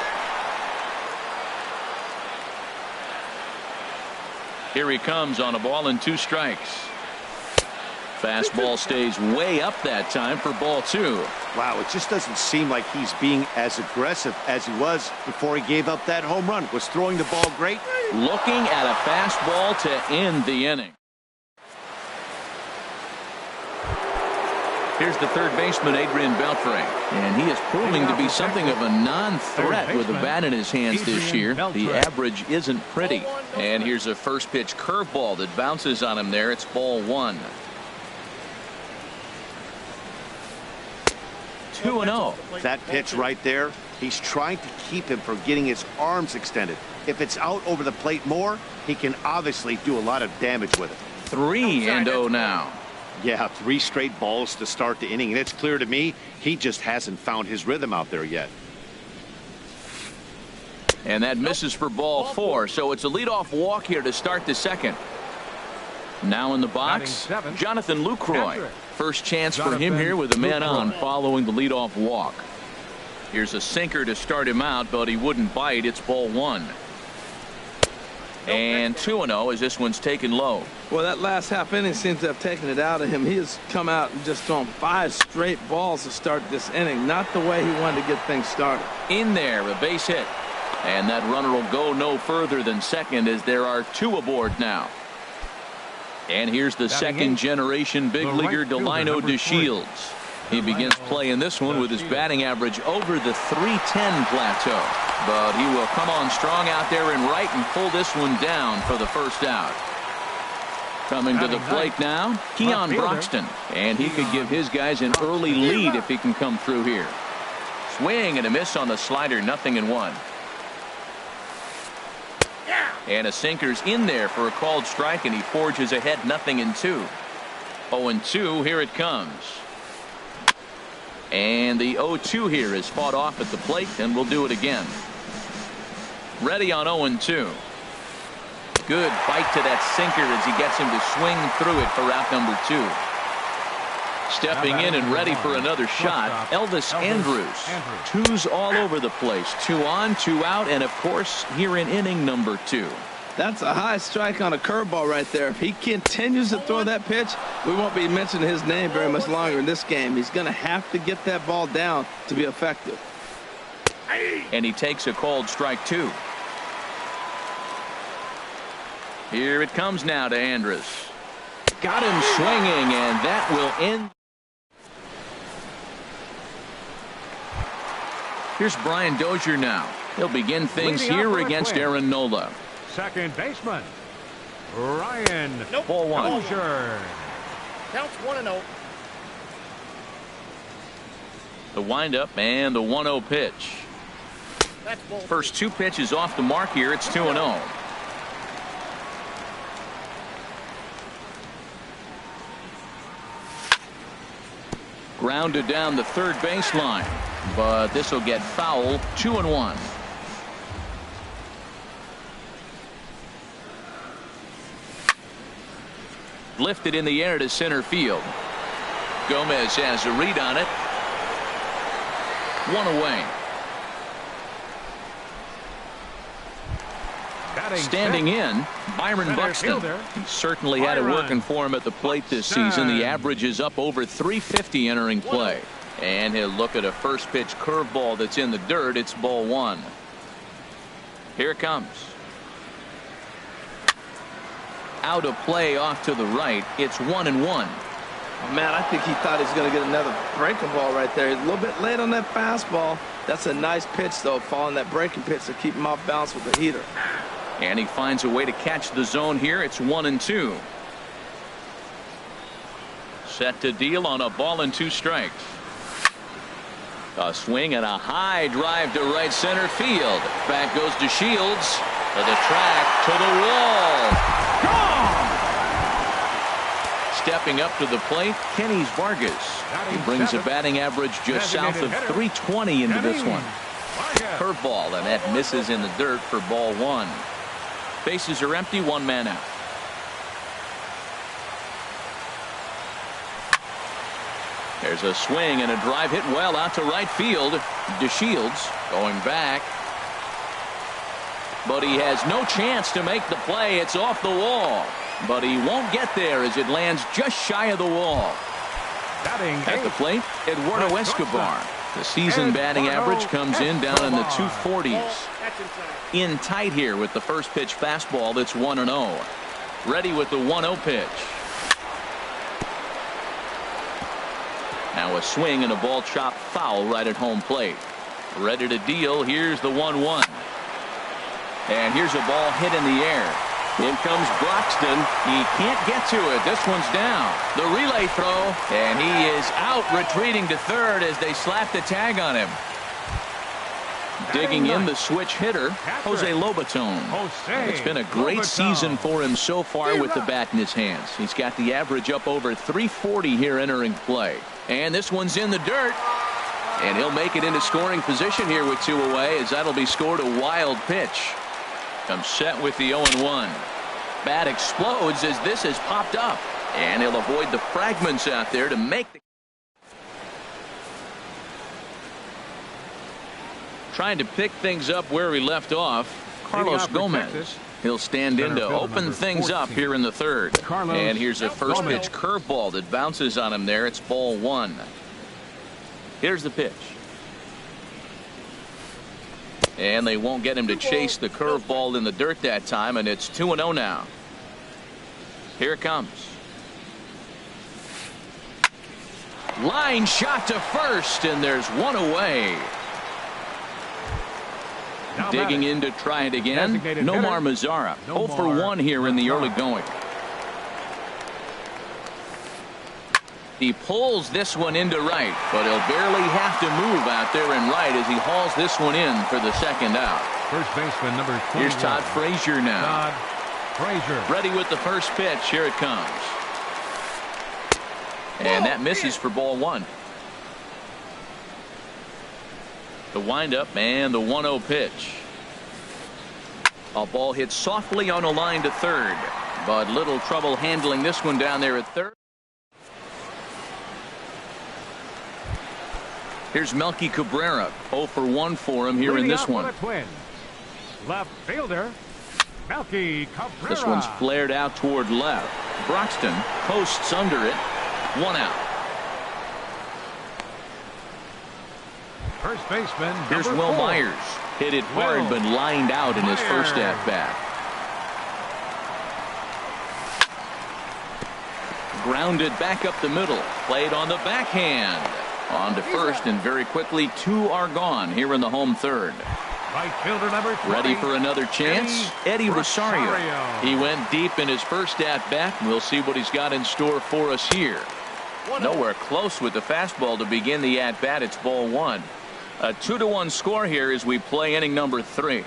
Here he comes on a ball and 2 strikes. Fastball stays way up that time for ball 2. Wow, it just doesn't seem like he's being as aggressive as he was before he gave up that home run. Was throwing the ball great? Looking at a fastball to end the inning. Here's the third baseman, Adrian Beltre, and he is proving to be something of a non-threat with a bat in his hands this year. The average isn't pretty. And here's a first pitch curveball that bounces on him there. It's ball 1. 2-0. That pitch right there, he's trying to keep him from getting his arms extended. If it's out over the plate more, he can obviously do a lot of damage with it. 3-0 now. Yeah, 3 straight balls to start the inning, and it's clear to me he just hasn't found his rhythm out there yet. And that misses for ball 4, so it's a leadoff walk here to start the second. Now in the box, Jonathan Lucroy. First chance for him here with a man on following the leadoff walk. Here's a sinker to start him out, but he wouldn't bite. It's ball 1. And 2-0 as this one's taken low. Well, that last half inning seems to have taken it out of him. He has come out and just thrown 5 straight balls to start this inning. Not the way he wanted to get things started. In there, a base hit. And that runner will go no further than second as there are 2 aboard now. And here's the second generation big leaguer Delino DeShields. He begins playing this one with his batting average over the .310 plateau. But he will come on strong out there in right and pull this one down for the first out. Coming to the plate now, Keon Broxton. And he could give his guys an early lead if he can come through here. Swing and a miss on the slider, 0-1. And a sinker's in there for a called strike, and he forges ahead 0-2. 0-2, here it comes. And the 0-2 here is fought off at the plate, and we'll do it again. Ready on 0-2. Good bite to that sinker as he gets him to swing through it for out number 2. Stepping in and ready for another shot, Elvis Andrus. 2s all over the place. 2 on, 2 out, and of course here in inning number 2. That's a high strike on a curveball right there. If he continues to throw that pitch, we won't be mentioning his name very much longer in this game. He's going to have to get that ball down to be effective. And he takes a called strike 2. Here it comes now to Andrus. Got him swinging, and that will end. Here's Brian Dozier now. He'll begin things here against Aaron Nola. Second baseman, Ryan Ball 1. Dozier. Counts 1-0. The windup and the 1-0 pitch. That's ball. First 2 pitches off the mark here. It's 2-0. Grounded down the third baseline, but this will get foul. 2-1. Lifted in the air to center field. Gomez has a read on it. 1 away. Standing in, Byron Buxton. He certainly had it working for him at the plate this season. The average is up over .350 entering play. And he'll look at a first pitch curveball that's in the dirt. It's ball 1. Here it comes. Out of play off to the right. It's 1-1. Oh, man, I think he thought he was going to get another breaking ball right there. He's a little bit late on that fastball. That's a nice pitch, though, following that breaking pitch to keep him off balance with the heater. And he finds a way to catch the zone here. It's 1-2. Set to deal on a ball and 2 strikes. A swing and a high drive to right center field. Back goes DeShields to the track, to the wall. Gone! Stepping up to the plate, Kenny Vargas. He brings a batting average just south of .320 into this one. Curveball, and that misses in the dirt for ball one. Bases are empty, one man out. There's a swing and a drive hit well out to right field. DeShields going back. But he has no chance to make the play. It's off the wall. But he won't get there as it lands just shy of the wall. At the plate, Eduardo Escobar. The season batting average comes in down in the 240s. In tight here with the first pitch fastball that's 1-0. Ready with the 1-0 pitch. Now a swing and a ball chopped foul right at home plate. Ready to deal. Here's the 1-1. And here's a ball hit in the air. In comes Broxton. He can't get to it. This one's down. The relay throw, and he is out, retreating to third as they slap the tag on him. Digging in the switch hitter, Jose Lobaton. It's been a great season for him so far with the bat in his hands. He's got the average up over 340 here entering play. And this one's in the dirt. And he'll make it into scoring position here with 2 away, as that'll be scored a wild pitch. Comes set with the 0-1. Bat explodes as this has popped up. And he'll avoid the fragments out there to make the... Trying to pick things up where he left off, Carlos Gomez. He'll stand in to open things up here in the third. And here's a first pitch curveball that bounces on him there. It's ball one. Here's the pitch. And they won't get him to chase the curveball in the dirt that time, and it's 2-0 now. Here it comes. Line shot to first, and there's one away. Digging in to try it again, Nomar Mazara. 0 for 1 here in the early going. He pulls this one into right, but he'll barely have to move out there in right as he hauls this one in for the second out. First baseman number 21. Here's Todd Frazier now. Todd Frazier. Ready with the first pitch. Here it comes. And that misses for ball one. The windup and the 1-0 pitch. A ball hit softly on a line to third, but little trouble handling this one down there at third. Here's Melky Cabrera. 0 for 1 for him here in this one. Left fielder, Melky Cabrera. This one's flared out toward left. Broxton posts under it. 1 out. First baseman. Here's Will Myers. Hit it hard, but lined out in his first at bat. Grounded back up the middle. Played on the backhand. On to first, and very quickly 2 are gone here in the home third. Right fielder number 20. Ready for another chance? Eddie Rosario. He went deep in his first at bat. We'll see what he's got in store for us here. Nowhere close with the fastball to begin the at bat. It's ball one. A 2-1 score here as we play inning number 3.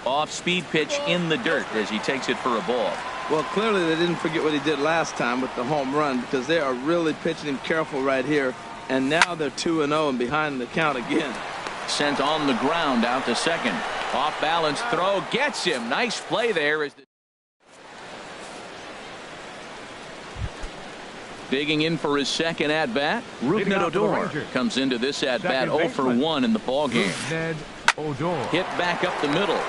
Off speed pitch in the dirt as he takes it for a ball. Well, clearly they didn't forget what he did last time with the home run, because they are really pitching him careful right here. And now they're 2-0 and behind the count again. Sent on the ground out to second. Off balance throw gets him. Nice play there. As digging in for his second at bat, Rougned Odor comes into this at bat 0 for 1 in the ball game. Hit back up the middle.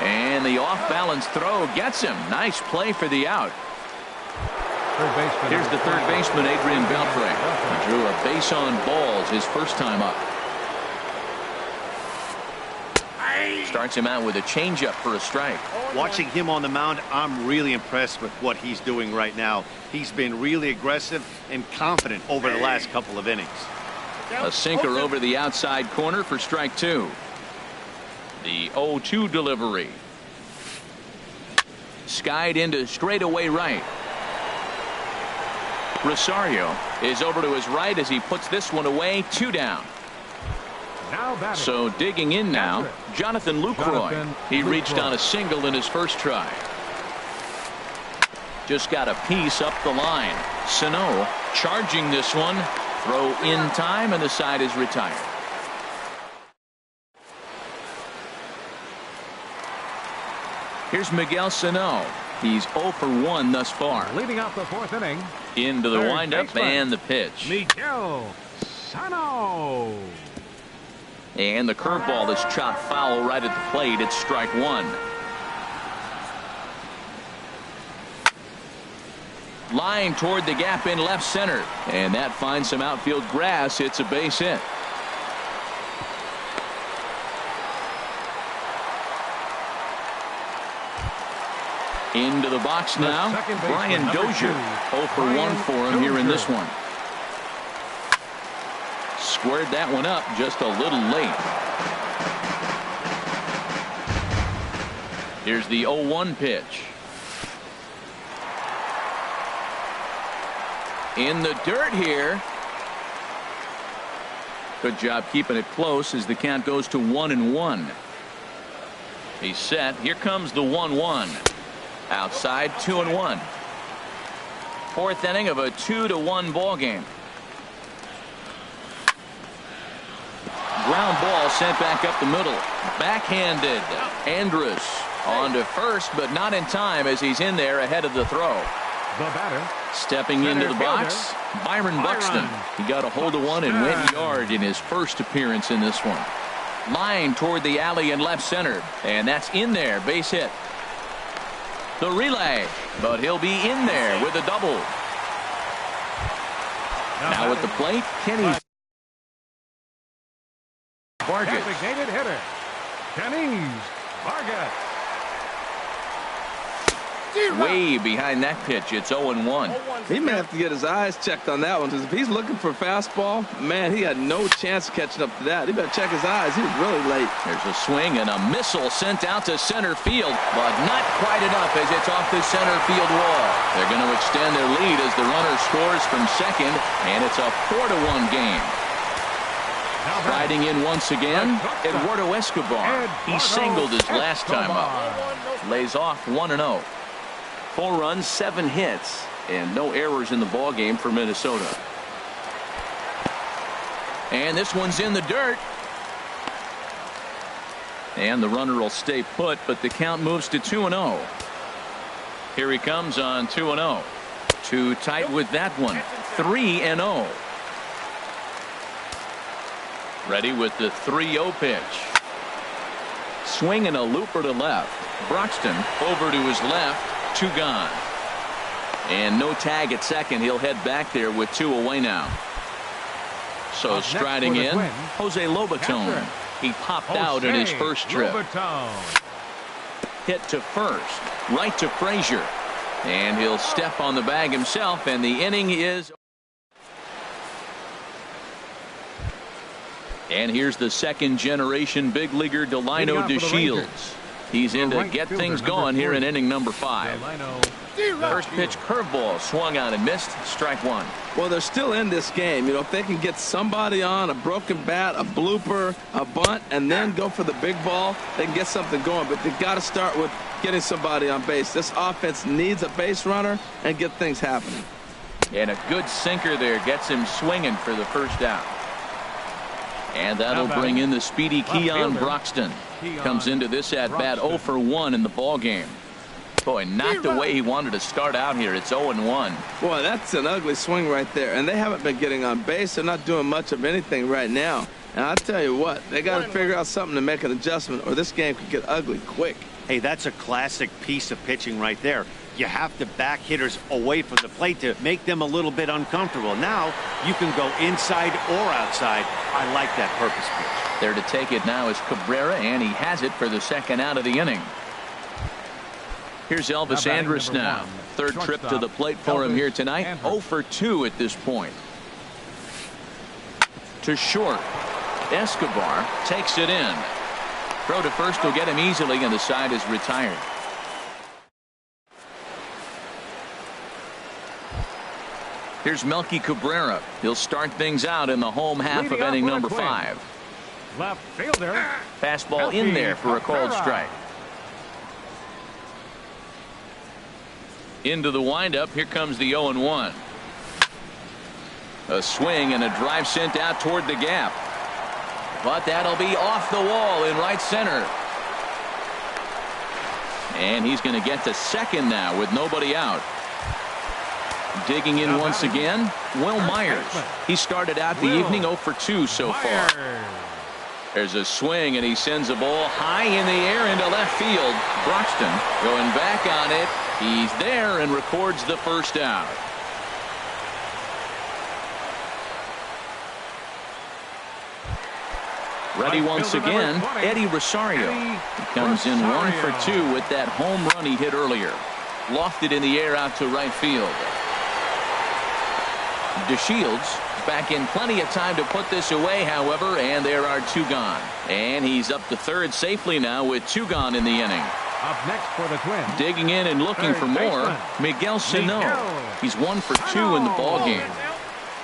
And the off-balance throw gets him. Nice play for the out. Here's the third baseman, Adrian Beltre. He drew a base on balls his first time up. Starts him out with a changeup for a strike. Watching him on the mound, I'm really impressed with what he's doing right now. He's been really aggressive and confident over the last couple of innings. A sinker over the outside corner for strike 2. The 0-2 delivery. Skied into straightaway right. Rosario is over to his right as he puts this one away. 2 down. So digging in now, Jonathan Lucroy. He reached on a single in his first try. Just got a piece up the line. Sano charging this one. Throw in time, and the side is retired. Here's Miguel Sano. He's 0 for 1 thus far. Leading off the 4th inning. Into the Third windup baseman, and the pitch. Miguel Sano. And the curveball is chopped foul right at the plate. It's strike 1. Line toward the gap in left center. And that finds some outfield grass. It's a base hit. Into the box now. Brian Dozier. 0 for 1 for him here in this one. Squared that one up just a little late. Here's the 0-1 pitch. In the dirt here. Good job keeping it close as the count goes to 1-1. He's set. Here comes the 1-1. Outside, 2-1. 4th inning of a 2-1 ball game. Ground ball sent back up the middle. Backhanded. Andrus on to first, but not in time as he's in there ahead of the throw. The batter. Stepping into the box, Byron Buxton. He got a hold of one and went yard in his first appearance in this one. Line toward the alley in left center, and that's in there. Base hit. The relay, but he'll be in there with a double. Now at the plate, Kenny Vargas. Designated hitter, Kenny Vargas. Way behind that pitch. It's 0-1. He may have to get his eyes checked on that one, because if he's looking for fastball, man, he had no chance of catching up to that. He better check his eyes. He was really late. There's a swing and a missile sent out to center field, but not quite enough as it's off the center field wall. They're going to extend their lead as the runner scores from second, and it's a 4-1 game. Riding in once again, Eduardo Escobar. He singled his last time up. Lays off 1-0. 4 runs, 7 hits, and no errors in the ball game for Minnesota. And this one's in the dirt. And the runner will stay put, but the count moves to 2-0. Here he comes on 2-0. Too tight with that one. 3-0. Ready with the 3-0 pitch. Swing and a looper to left. Broxton over to his left. 2 gone. And no tag at second. He'll head back there with 2 away now. So striding in, Jose Lobaton. He popped out in his first trip. Hit to first. Right to Frazier. And he'll step on the bag himself, and the inning is. And here's the second generation big leaguer Delino DeShields. He's in to get things going here in inning number 5. First pitch curveball swung on and missed. Strike 1. Well, they're still in this game. You know, if they can get somebody on a broken bat, a blooper, a bunt, and then go for the big ball, they can get something going. But they've got to start with getting somebody on base. This offense needs a base runner and get things happening. And a good sinker there gets him swinging for the first out. And that'll bring in the speedy Keon Broxton. Comes into this at bat 0 for 1 in the ball game. Boy, not the way he wanted to start out here. It's 0-1. Boy, that's an ugly swing right there. And they haven't been getting on base. They're not doing much of anything right now. And I'll tell you what, they got to figure out something to make an adjustment, or this game could get ugly quick. Hey, that's a classic piece of pitching right there. You have to back hitters away from the plate to make them a little bit uncomfortable. Now you can go inside or outside. I like that purpose pitch. There to take it now is Cabrera, and he has it for the second out of the inning. Here's Elvis Andrus now. Third trip to the plate for him here tonight. 0 for 2 at this point. To short. Escobar takes it in. Throw to first will get him easily, and the side is retired. Here's Melky Cabrera. He'll start things out in the home half of inning number 5. Left fielder. Fastball in there for a called strike. Into the windup. Here comes the 0-1. A swing and a drive sent out toward the gap. But that'll be off the wall in right center. And he's going to get to second now with nobody out. Digging in once again, Will Myers. He started out the evening 0 for 2 so far. There's a swing, and he sends a ball high in the air into left field. Broxton going back on it. He's there and records the first out. Ready once again, Eddie Rosario. He comes in 1 for 2 with that home run he hit earlier. Lofted in the air out to right field. DeShields back in plenty of time to put this away, however, and there are 2 gone. And he's up to third safely now with 2 gone in the inning. Up next for the Twins. Digging in and looking for more, Miguel Sano. He's 1 for 2 in the ballgame.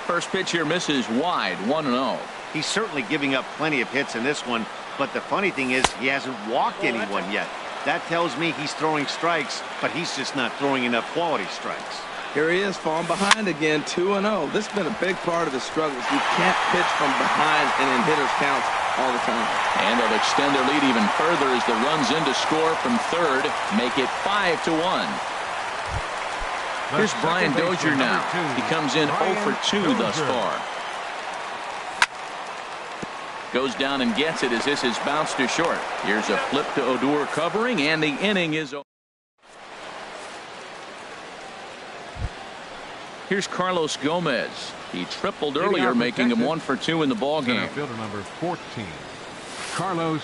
First pitch here misses wide, 1-0. He's certainly giving up plenty of hits in this one, but the funny thing is he hasn't walked anyone yet. That tells me he's throwing strikes, but he's just not throwing enough quality strikes. Here he is falling behind again, 2-0. This has been a big part of his struggles. You can't pitch from behind and in hitters counts all the time. And they'll extend their lead even further as the runs in to score from third, make it 5-1. Here's Brian Dozier now. He comes in 0 for 2 thus far. Goes down and gets it as this is bounced to short. Here's a flip to Odor covering, and the inning is over. Here's Carlos Gomez. He tripled earlier, making him 1 for 2 in the ballgame. Fielder number 14, Carlos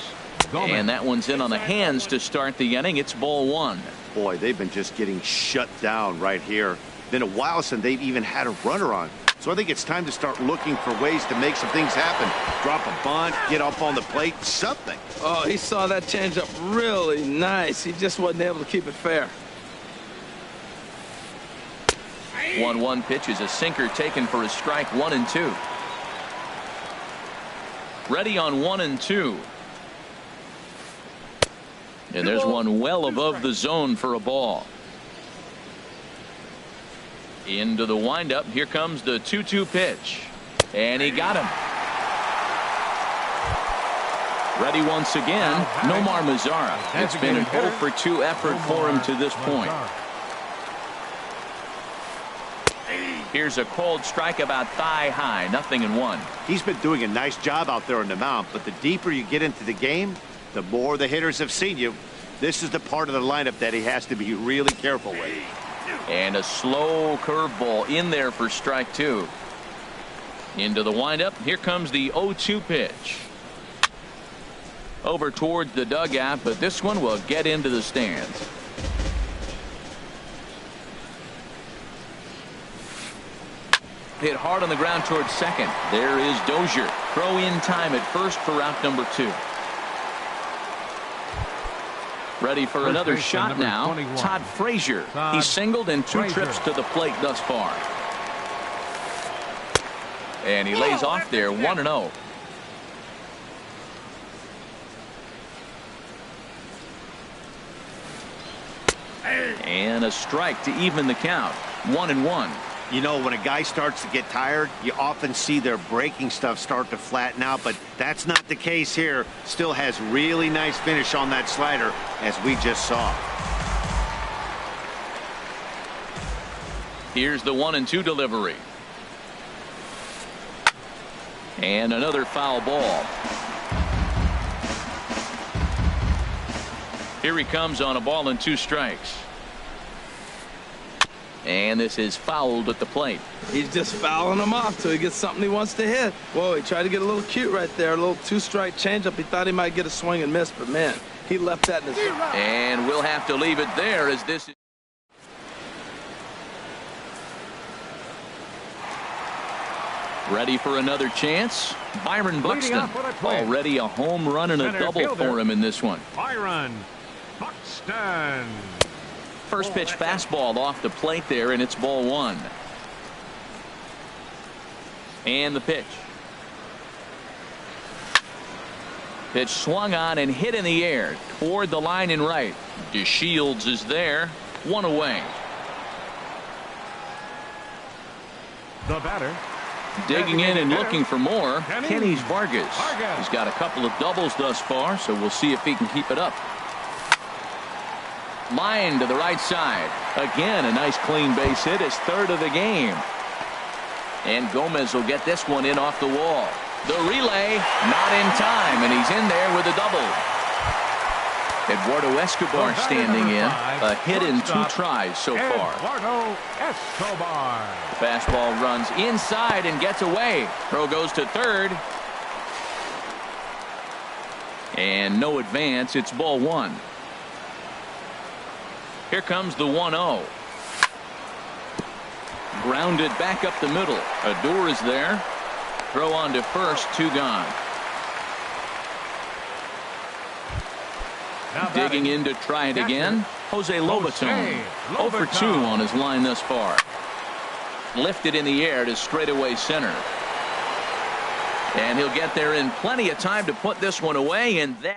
Gomez. And that one's in on the hands to start the inning. It's ball 1. Boy, they've been just getting shut down right here. Been a while since they've even had a runner on. So I think it's time to start looking for ways to make some things happen. Drop a bunt, get up on the plate, something. Oh, he saw that changeup really nice. He just wasn't able to keep it fair. 1-1 pitch is a sinker taken for a strike, 1-2. Ready on 1-2. And there's one well above the zone for a ball. Into the windup. Here comes the 2-2 pitch. And he got him. Ready once again, Nomar Mazara. It's been an 0 for 2 effort for him to this point. Here's a cold strike about thigh high, 0-1. He's been doing a nice job out there on the mound, but the deeper you get into the game, the more the hitters have seen you. This is the part of the lineup that he has to be really careful with. And a slow curveball in there for strike 2. Into the windup. Here comes the 0-2 pitch. Over towards the dugout, but this one will get into the stands. Hit hard on the ground towards second. There is Dozier. Throw in time at first for out number 2. Ready for another shot now. 21. Todd Frazier. He singled in 2 trips to the plate thus far. And he lays off there, 1-0. And a strike to even the count, 1-1. You know, when a guy starts to get tired, you often see their breaking stuff start to flatten out, but that's not the case here. Still has really nice finish on that slider, as we just saw. Here's the 1-2 delivery. And another foul ball. Here he comes on a ball and 2 strikes. And this is fouled at the plate. He's just fouling him off till he gets something he wants to hit. Whoa, he tried to get a little cute right there. A little 2-strike changeup. He thought he might get a swing and miss, but man, he left that in his... And we'll have to leave it there as this is... Ready for another chance. Byron Buxton. Already a home run and a double for him in this one. Byron Buxton. First pitch fastball off the plate there, and it's ball 1. And the pitch. Pitch swung on and hit in the air toward the line and right. DeShields is there. 1 away. The batter. Digging in and looking for more, Kenny Vargas. He's got a couple of doubles thus far, so we'll see if he can keep it up. Line to the right side. Again, a nice clean base hit, his third of the game. And Gomez will get this one in off the wall. The relay, not in time, and he's in there with a double. Eduardo Escobar standing in. A hit in 2 tries so far. Eduardo Escobar. Fastball runs inside and gets away. Throw goes to third. And no advance. It's ball 1. Here comes the 1-0. Grounded back up the middle. Odor is there. Throw on to first. 2 gone. Digging in to try it again. Jose Lobaton. 0 for 2 on his line thus far. Lifted in the air to straightaway center. And he'll get there in plenty of time to put this one away. And that.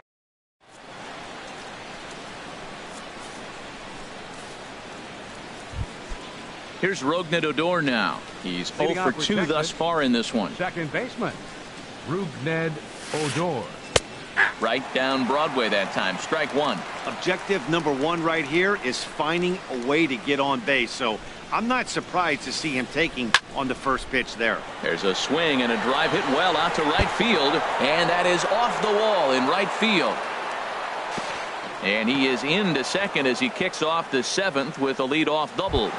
Here's Rougned Odor now. He's 0 for 2 thus far in this one. Second baseman, Rougned Odor. Right down Broadway that time. Strike 1. Objective number 1 right here is finding a way to get on base. So I'm not surprised to see him taking on the first pitch there. There's a swing and a drive hit well out to right field. And that is off the wall in right field. And he is into second as he kicks off the 7th with a leadoff double.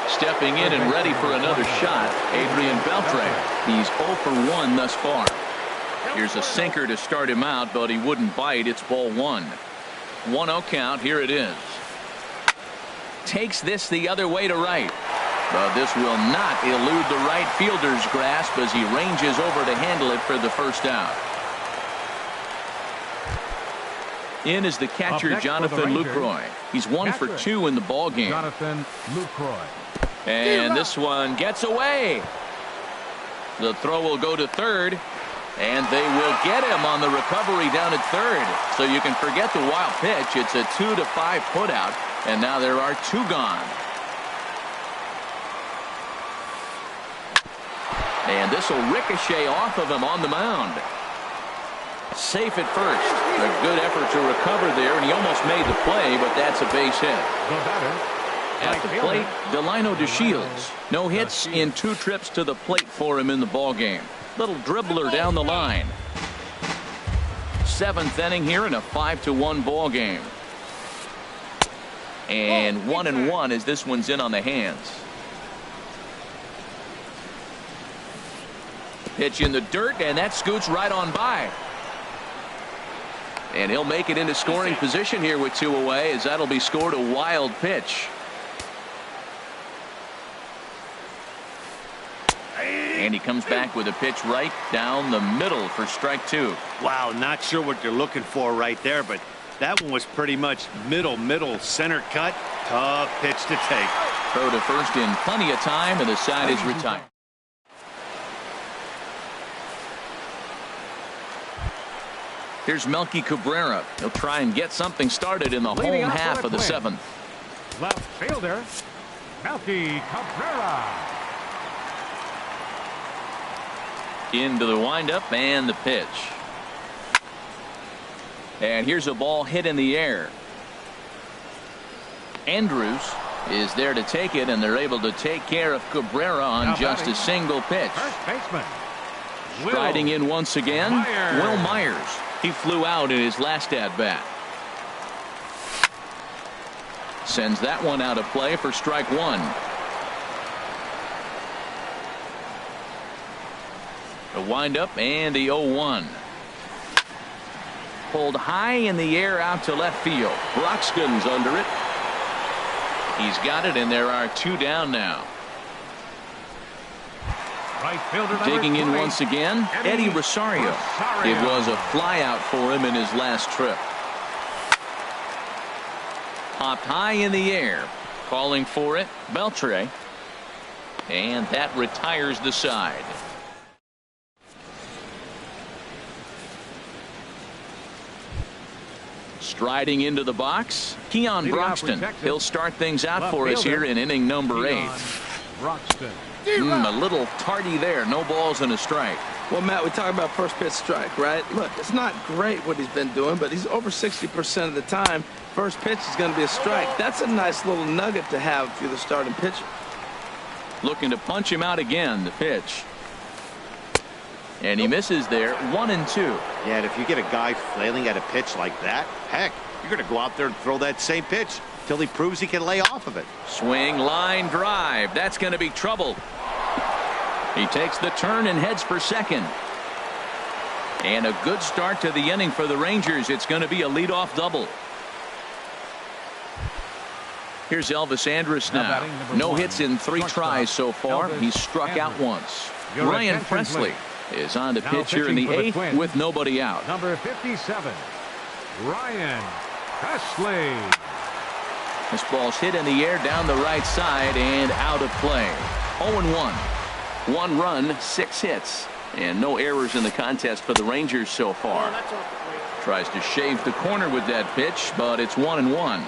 Stepping in and ready for another shot, Adrian Beltre. He's 0 for 1 thus far. Here's a sinker to start him out, but he wouldn't bite. It's ball 1. 1-0 count. Here it is. Takes this the other way to right. But this will not elude the right fielder's grasp as he ranges over to handle it for the first out. In is the catcher, Jonathan Lucroy. He's 1 for 2 in the ball game. Jonathan Lucroy. And this one gets away. The throw will go to third. And they will get him on the recovery down at third. So you can forget the wild pitch. It's a 2-5 putout. And now there are 2 gone. And this will ricochet off of him on the mound. Safe at first. A good effort to recover there, and he almost made the play, but that's a base hit. At the plate, Delino DeShields. No hits in 2 trips to the plate for him in the ball game. Little dribbler down the line. 7th inning here in a 5-1 ball game. And 1-1 as this one's in on the hands. Pitch in the dirt, and that scoots right on by. And he'll make it into scoring position here with 2 away, as that'll be scored a wild pitch. And he comes back with a pitch right down the middle for strike 2. Wow, not sure what they're looking for right there, but that one was pretty much middle center cut. Tough pitch to take. Throw to first in plenty of time, and the side is retired. Here's Melky Cabrera. He'll try and get something started in the home half of the 7th. Left fielder, Melky Cabrera. Into the windup and the pitch. And here's a ball hit in the air. Andrews is there to take it, and they're able to take care of Cabrera on just a single pitch. First baseman, Striding in once again, Will Myers. He flew out in his last at bat. Sends that one out of play for strike 1. The windup and the 0-1. Pulled high in the air out to left field. Broxton's under it. He's got it, and there are 2 down now. Right fielder Digging in once again, Eddie Rosario. It was a flyout for him in his last trip. Popped high in the air. Calling for it, Beltre. And that retires the side. Striding into the box, Keon Broxton. He'll start things out for us here in inning number 8. Broxton. A little tardy there. No balls and a strike. Well, Matt, we talk about first pitch strike, right? Look, it's not great what he's been doing, but he's over 60% of the time. First pitch is going to be a strike. That's a nice little nugget to have if you're the starting pitcher. Looking to punch him out again, the pitch. And he misses there, 1-2. Yeah, and if you get a guy flailing at a pitch like that, heck, you're going to go out there and throw that same pitch till he proves he can lay off of it. Swing, line, drive. That's going to be trouble. He takes the turn and heads for second. And a good start to the inning for the Rangers. It's going to be a leadoff double. Here's Elvis Andrus now. No hits in 3 tries so far. He's struck out once. Ryan Presley is on to pitch here in the 8th with nobody out. Number 57, Ryan Presley. This ball's hit in the air down the right side and out of play. 0-1. 1 run, 6 hits, and no errors in the contest for the Rangers so far. Tries to shave the corner with that pitch, but it's 1-1.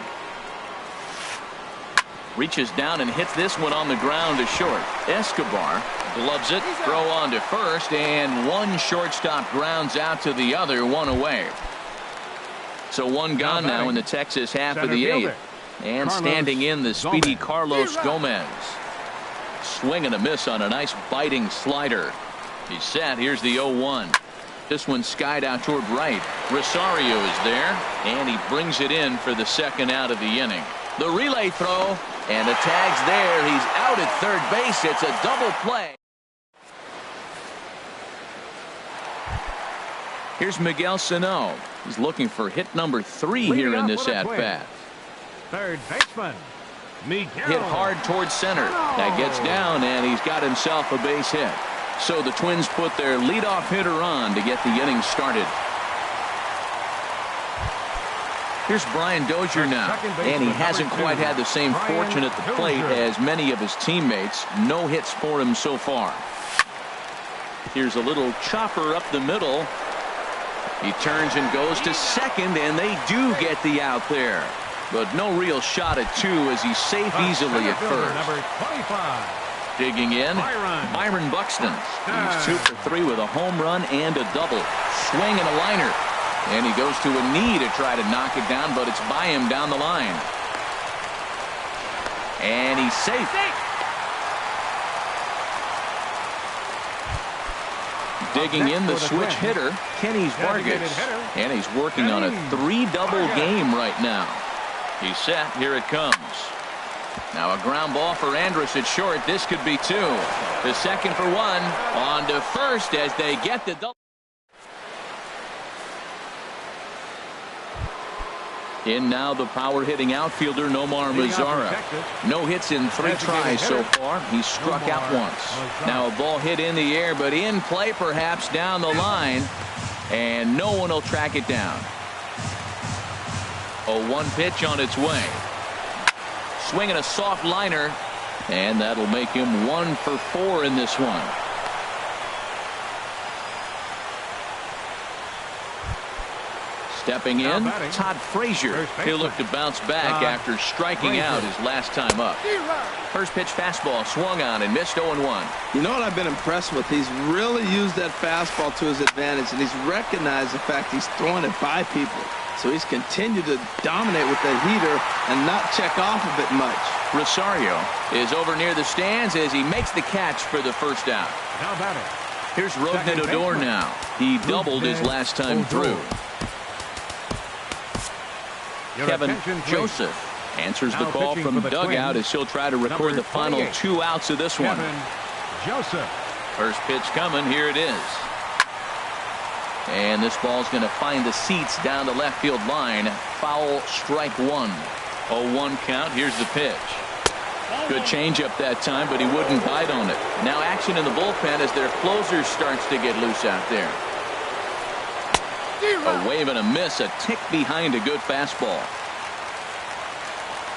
Reaches down and hits this one on the ground to short. Escobar gloves it, throw on to first, and one shortstop grounds out to the other, 1 away. So 1 gone now in the Texas half of the 8th. And standing in the speedy Carlos Gomez. Swing and a miss on a nice biting slider. He's set. Here's the 0-1. This one skied out toward right. Rosario is there, and he brings it in for the second out of the inning. The relay throw, and the tag's there. He's out at third base. It's a double play. Here's Miguel Sano. He's looking for hit number 3 here in this at-bat. Third baseman, Miguel. Hit hard towards center. That gets down, and he's got himself a base hit. So the Twins put their leadoff hitter on to get the inning started. Here's Brian Dozier now, and he hasn't quite had the same fortune at the plate as many of his teammates. No hits for him so far. Here's a little chopper up the middle. He turns and goes to second, and they do get the out there. But no real shot at 2 as he's safe easily at first. Number 25. Digging in, Byron Buxton. He's 2 for 3 with a home run and a double. Swing and a liner. And he goes to a knee to try to knock it down, but it's by him down the line. And he's safe. Digging in the switch hitter, Kenny Vargas. And he's working on a 3-double game right now. He's set. Here it comes. Now a ground ball for Andrus at short. This could be 2. The second for 1. On to first as they get the double. In now the power hitting outfielder Nomar Mazara. No hits in 3 tries so far. He's struck out once. Now a ball hit in the air, but in play perhaps down the line, and no one will track it down. A 1 pitch on its way. Swinging a soft liner, and that'll make him 1 for 4 in this one. Stepping in, Todd Frazier. He'll look to bounce back after striking out his last time up. First pitch fastball swung on and missed 0-1. You know what I've been impressed with? He's really used that fastball to his advantage, and he's recognized the fact he's throwing it by people. So he's continued to dominate with that heater and not check off of it much. Rosario is over near the stands as he makes the catch for the first out. How about it? Here's Rougned Odor now. He doubled his last time through. Kevin Joseph answers the call from dugout as he'll try to record the final 2 outs of this one. Joseph. First pitch coming. Here it is. And this ball's going to find the seats down the left field line. Foul, strike 1. 0-1 count. Here's the pitch. Good changeup that time, but he wouldn't bite on it. Now action in the bullpen as their closer starts to get loose out there. A wave and a miss, a tick behind a good fastball.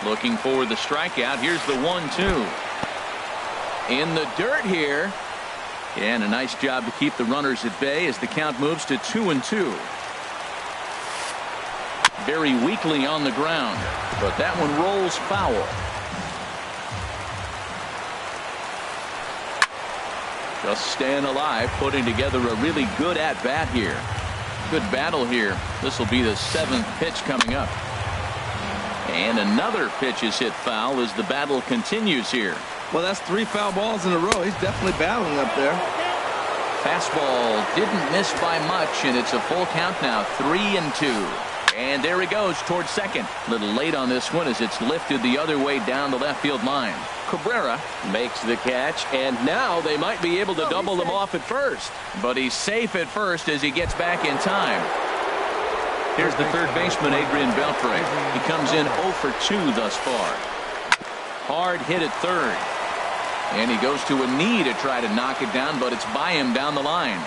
Looking for the strikeout. Here's the 1-2. In the dirt here. And a nice job to keep the runners at bay as the count moves to 2-2. Very weakly on the ground, but that one rolls foul. Just staying alive, putting together a really good at-bat here. Good battle here. This will be the 7th pitch coming up. And another pitch is hit foul as the battle continues here. Well, that's 3 foul balls in a row. He's definitely battling up there. Fastball didn't miss by much, and it's a full count now, 3-2. And there he goes towards second. A little late on this one as it's lifted the other way down the left field line. Cabrera makes the catch, and now they might be able to double them off at first. But he's safe at first as he gets back in time. Here's the third baseman, Adrian Beltre. He comes in 0 for 2 thus far. Hard hit at third. And he goes to a knee to try to knock it down, but it's by him down the line.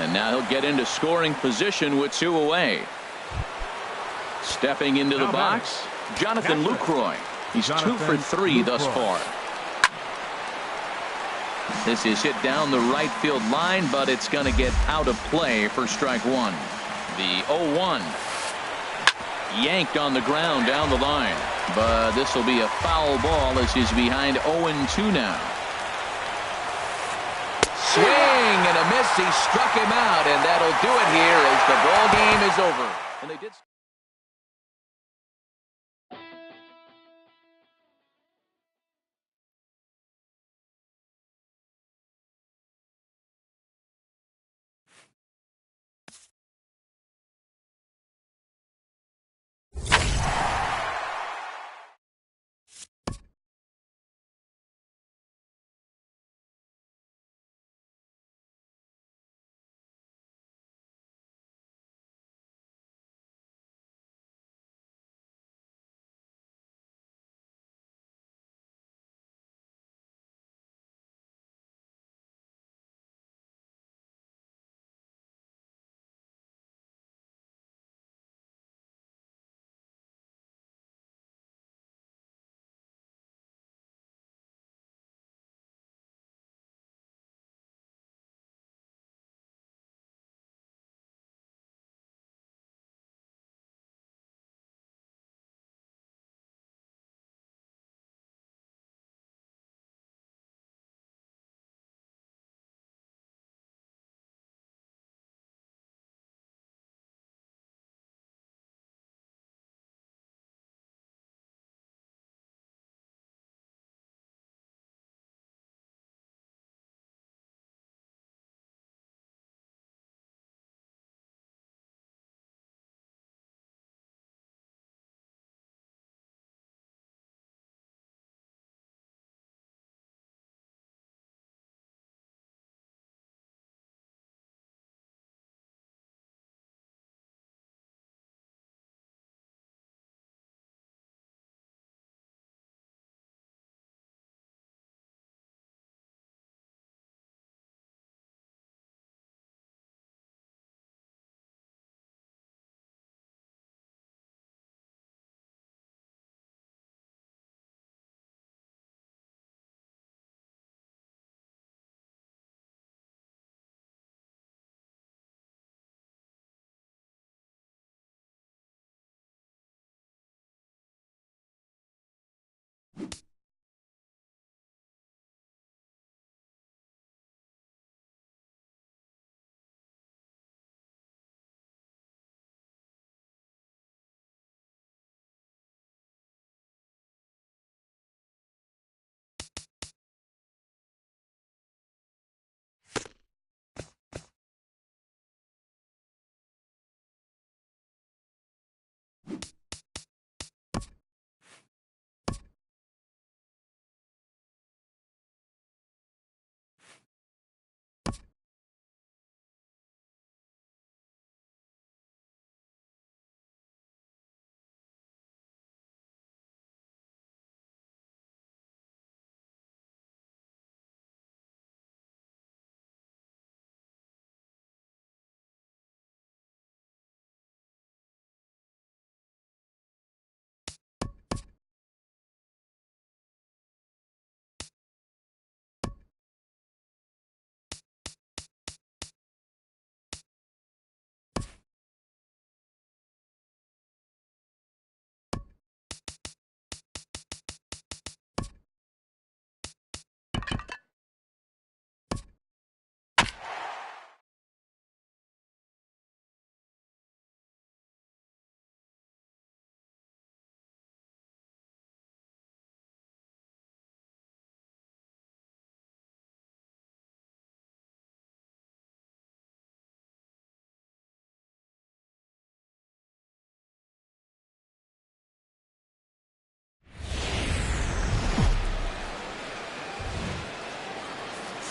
And now he'll get into scoring position with 2 away. Stepping into the box, Jonathan Lucroy. He's 2 for 3 thus far. This is hit down the right field line, but it's going to get out of play for strike 1. The 0-1. Yanked on the ground down the line. But this will be a foul ball as he's behind 0-2 now. Swing and a miss. He struck him out, and that'll do it here as the ball game is over. And they did.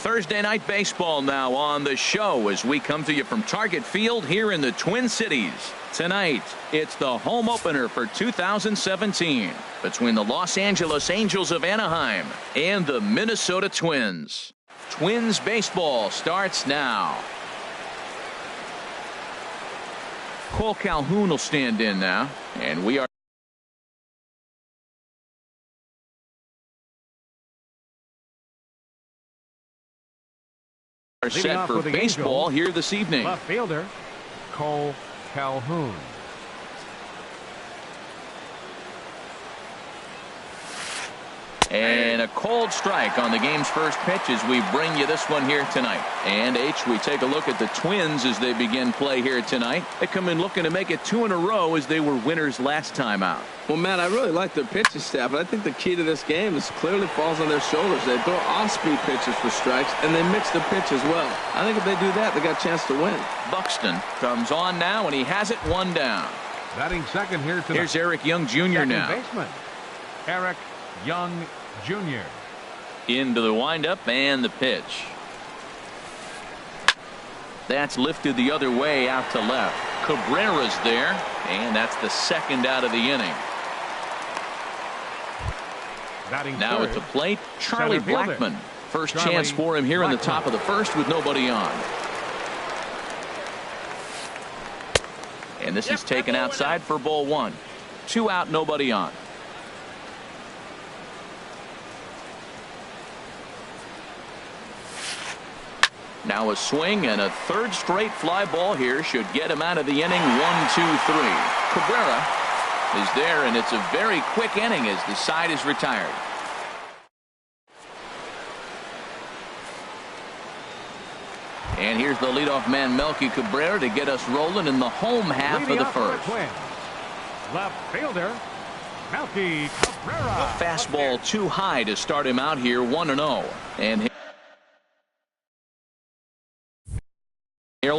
Thursday night baseball now on the show as we come to you from Target Field here in the Twin Cities. Tonight, it's the home opener for 2017 between the Los Angeles Angels of Anaheim and the Minnesota Twins. Twins baseball starts now. Cole Calhoun will stand in now, and we are set for baseball here this evening. Left fielder, Cole Calhoun. And a cold strike on the game's first pitch as we bring you this one here tonight. And H, we take a look at the Twins as they begin play here tonight. They come in looking to make it 2 in a row as they were winners last time out. Well, Matt, I really like their pitching staff, but I think the key to this game is clearly falls on their shoulders. They throw off-speed pitches for strikes, and they mix their pitch as well. I think if they do that, they got a chance to win. Buxton comes on now, and he has it 1 down. Batting second here tonight. Here's Eric Young Jr. now. Baseman, Eric Young Jr. Into the windup and the pitch. That's lifted the other way out to left. Cabrera's there, and that's the second out of the inning. Batting now third, at the plate, Charlie Blackmon. First chance for him here in the top of the first with nobody on. And this is taken outside for ball 1. 2 out, nobody on. Now a swing and a third straight fly ball here should get him out of the inning. 1, 2, 3. Cabrera is there, and it's a very quick inning as the side is retired. And here's the leadoff man, Melky Cabrera, to get us rolling in the home half of the first. Left fielder, Melky Cabrera. Fastball too high to start him out here, 1-0. And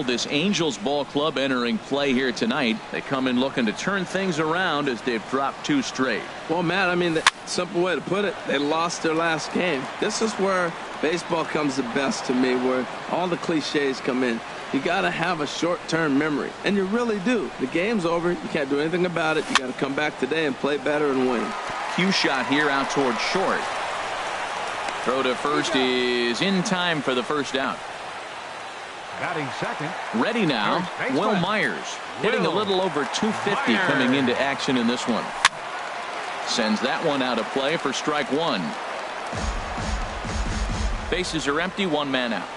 this Angels ball club entering play here tonight. They come in looking to turn things around as they've dropped 2 straight. Well, Matt, I mean, the simple way to put it, they lost their last game. This is where baseball comes the best to me, where all the cliches come in. You got to have a short-term memory, and you really do. The game's over. You can't do anything about it. You got to come back today and play better and win. Cue shot here out towards short. Throw to first is in time for the first out. Batting second. Ready now, Will Myers. Hitting a little over 250 coming into action in this one. Sends that one out of play for strike 1. Bases are empty, 1 man out.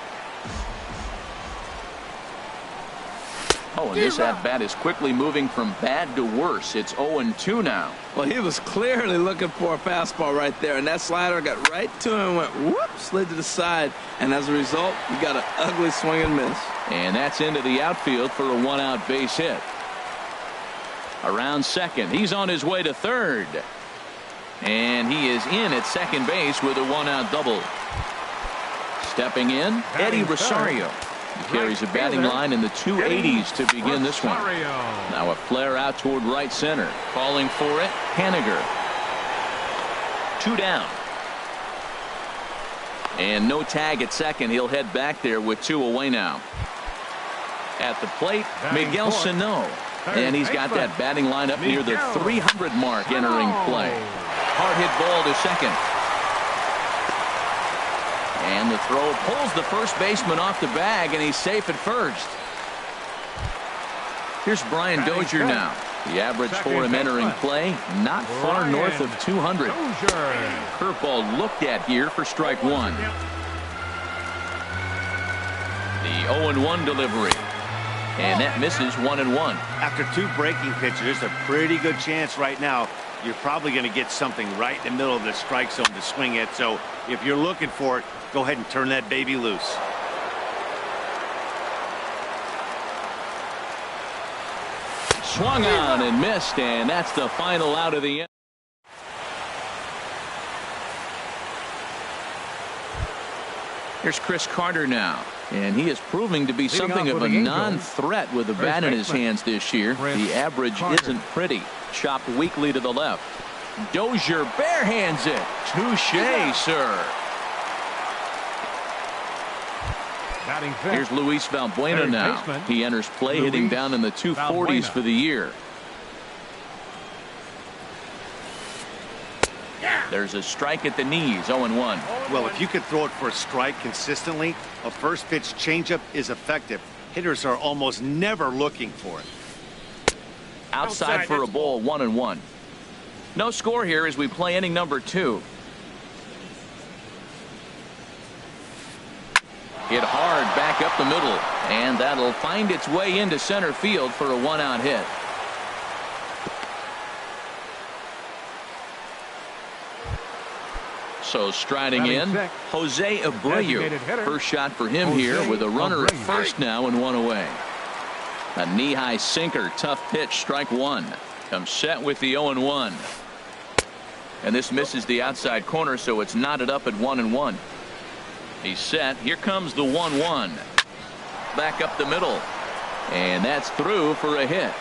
Oh, and this at-bat is quickly moving from bad to worse. It's 0-2 now. Well, he was clearly looking for a fastball right there, and that slider got right to him and went whoop, slid to the side, and as a result, you got an ugly swing and miss. And that's into the outfield for a 1-out base hit. Around second, he's on his way to third, and he is in at second base with a 1-out double. Stepping in, Eddie Rosario. He carries a batting line in the 280s to begin this one. Now a flare out toward right center. Calling for it, Haniger. 2 down. And no tag at second. He'll head back there with 2 away now. At the plate, Miguel Sano. And he's got that batting line up near the 300 mark entering play. Hard hit ball to second. And the throw pulls the first baseman off the bag, and he's safe at first. Here's Brian Dozier now. The average for him entering play, not far north of 200. Curveball looked at here for strike 1. The 0-1 delivery. And that misses 1-1. After 2 breaking pitches, there's a pretty good chance right now you're probably going to get something right in the middle of the strike zone to swing at. So if you're looking for it, go ahead and turn that baby loose. Swung on and missed, and that's the final out of the inning. Here's Chris Carter now, and he is proving to be something of a non-threat with the bat in his hands this year. The average isn't pretty. Chopped weakly to the left. Dozier barehands it. Touche, sir. Batting fifth. Here's Luis Valbuena Third now. baseman, He enters play hitting Luis down in the 240s Valbuena. for the year. There's a strike at the knees, 0-1. Well, if you can throw it for a strike consistently, a first pitch changeup is effective. Hitters are almost never looking for it. Outside for a ball, 1-1. No score here as we play inning number 2. Hit hard back up the middle, and that'll find its way into center field for a 1-out hit. So striding in, Jose Abreu. First shot for him here with a runner at first now and 1 away. A knee-high sinker, tough pitch, strike 1. Comes set with the 0-1. And this misses the outside corner, so it's knotted up at 1-1. He's set. Here comes the 1-1. Back up the middle. And that's through for a hit.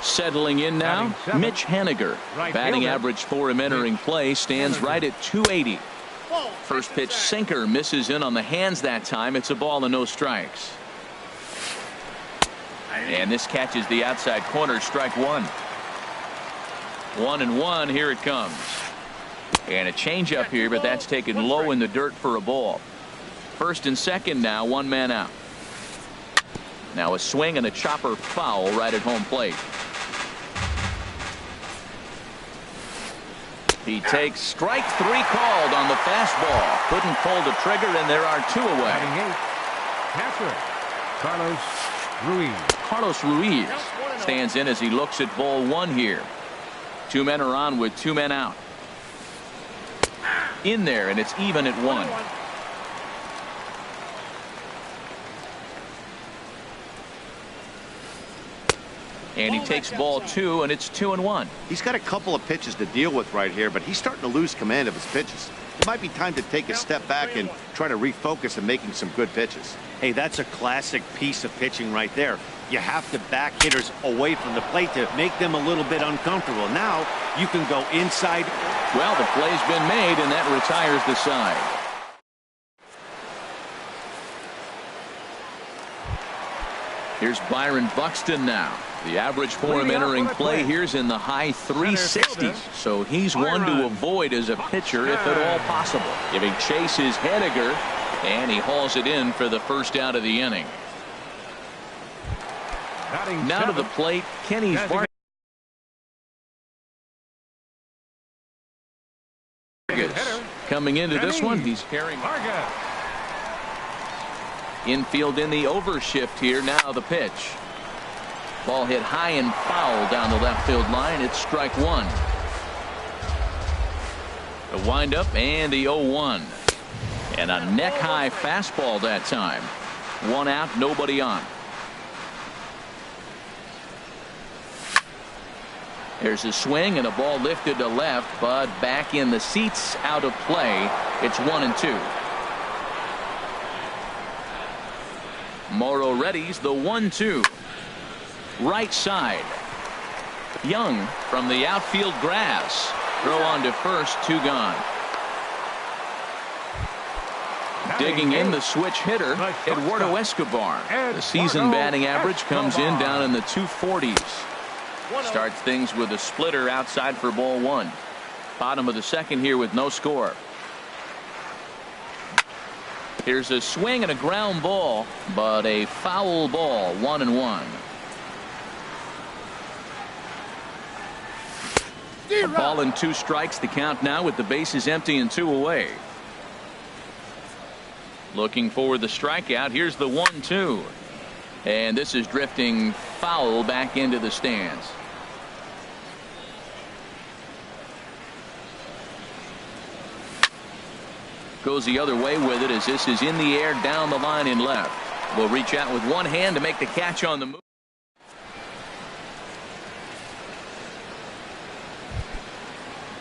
Settling in now, Mitch Haniger. Batting average for him entering play stands right at 280. First pitch sinker misses in on the hands that time. It's a ball and no strikes. And this catches the outside corner, strike 1. 1-1, here it comes. And a changeup here, but that's taken low in the dirt for a ball. First and second now, 1 man out. Now a swing and a chopper foul right at home plate. He takes strike 3 called on the fastball. Couldn't pull the trigger, and there are 2 away. Catcher, Carlos Ruiz stands in as he looks at ball 1 here. 2 men are on with 2 men out. In there, and it's even at 1. And he takes ball 2, and it's 2-1. He's got a couple of pitches to deal with right here, but he's starting to lose command of his pitches. It might be time to take a step back and try to refocus on making some good pitches. Hey, that's a classic piece of pitching right there. You have to back hitters away from the plate to make them a little bit uncomfortable. Now you can go inside. Well, the play's been made, and that retires the side. Here's Byron Buxton now. The average for him entering play here's in the high 360s. So he's one to avoid as a pitcher if at all possible. Giving chase is Haniger, and he hauls it in for the first out of the inning. Now to the plate, Kenny Vargas. Coming into this one, he's carrying infield in the overshift here. Now the pitch. Ball hit high and foul down the left field line. It's strike 1. The windup and the 0-1. And a neck high fastball that time. 1 out, nobody on. There's a swing and a ball lifted to left, but back in the seats, out of play. It's 1-2. Morrow readies the 1-2. Right side. Young from the outfield grass. Throw on to first, 2 gone. Digging in the switch hitter, Eduardo Escobar. The season batting average comes in down in the 240s. Starts things with a splitter outside for ball 1. Bottom of the second here with no score. Here's a swing and a ground ball, but a foul ball, 1-1. A ball and 2 strikes, the count now with the bases empty and 2 away. Looking for the strikeout. Here's the 1-2. And this is drifting foul back into the stands. Goes the other way with it as this is in the air down the line in left. Will reach out with one hand to make the catch on the move.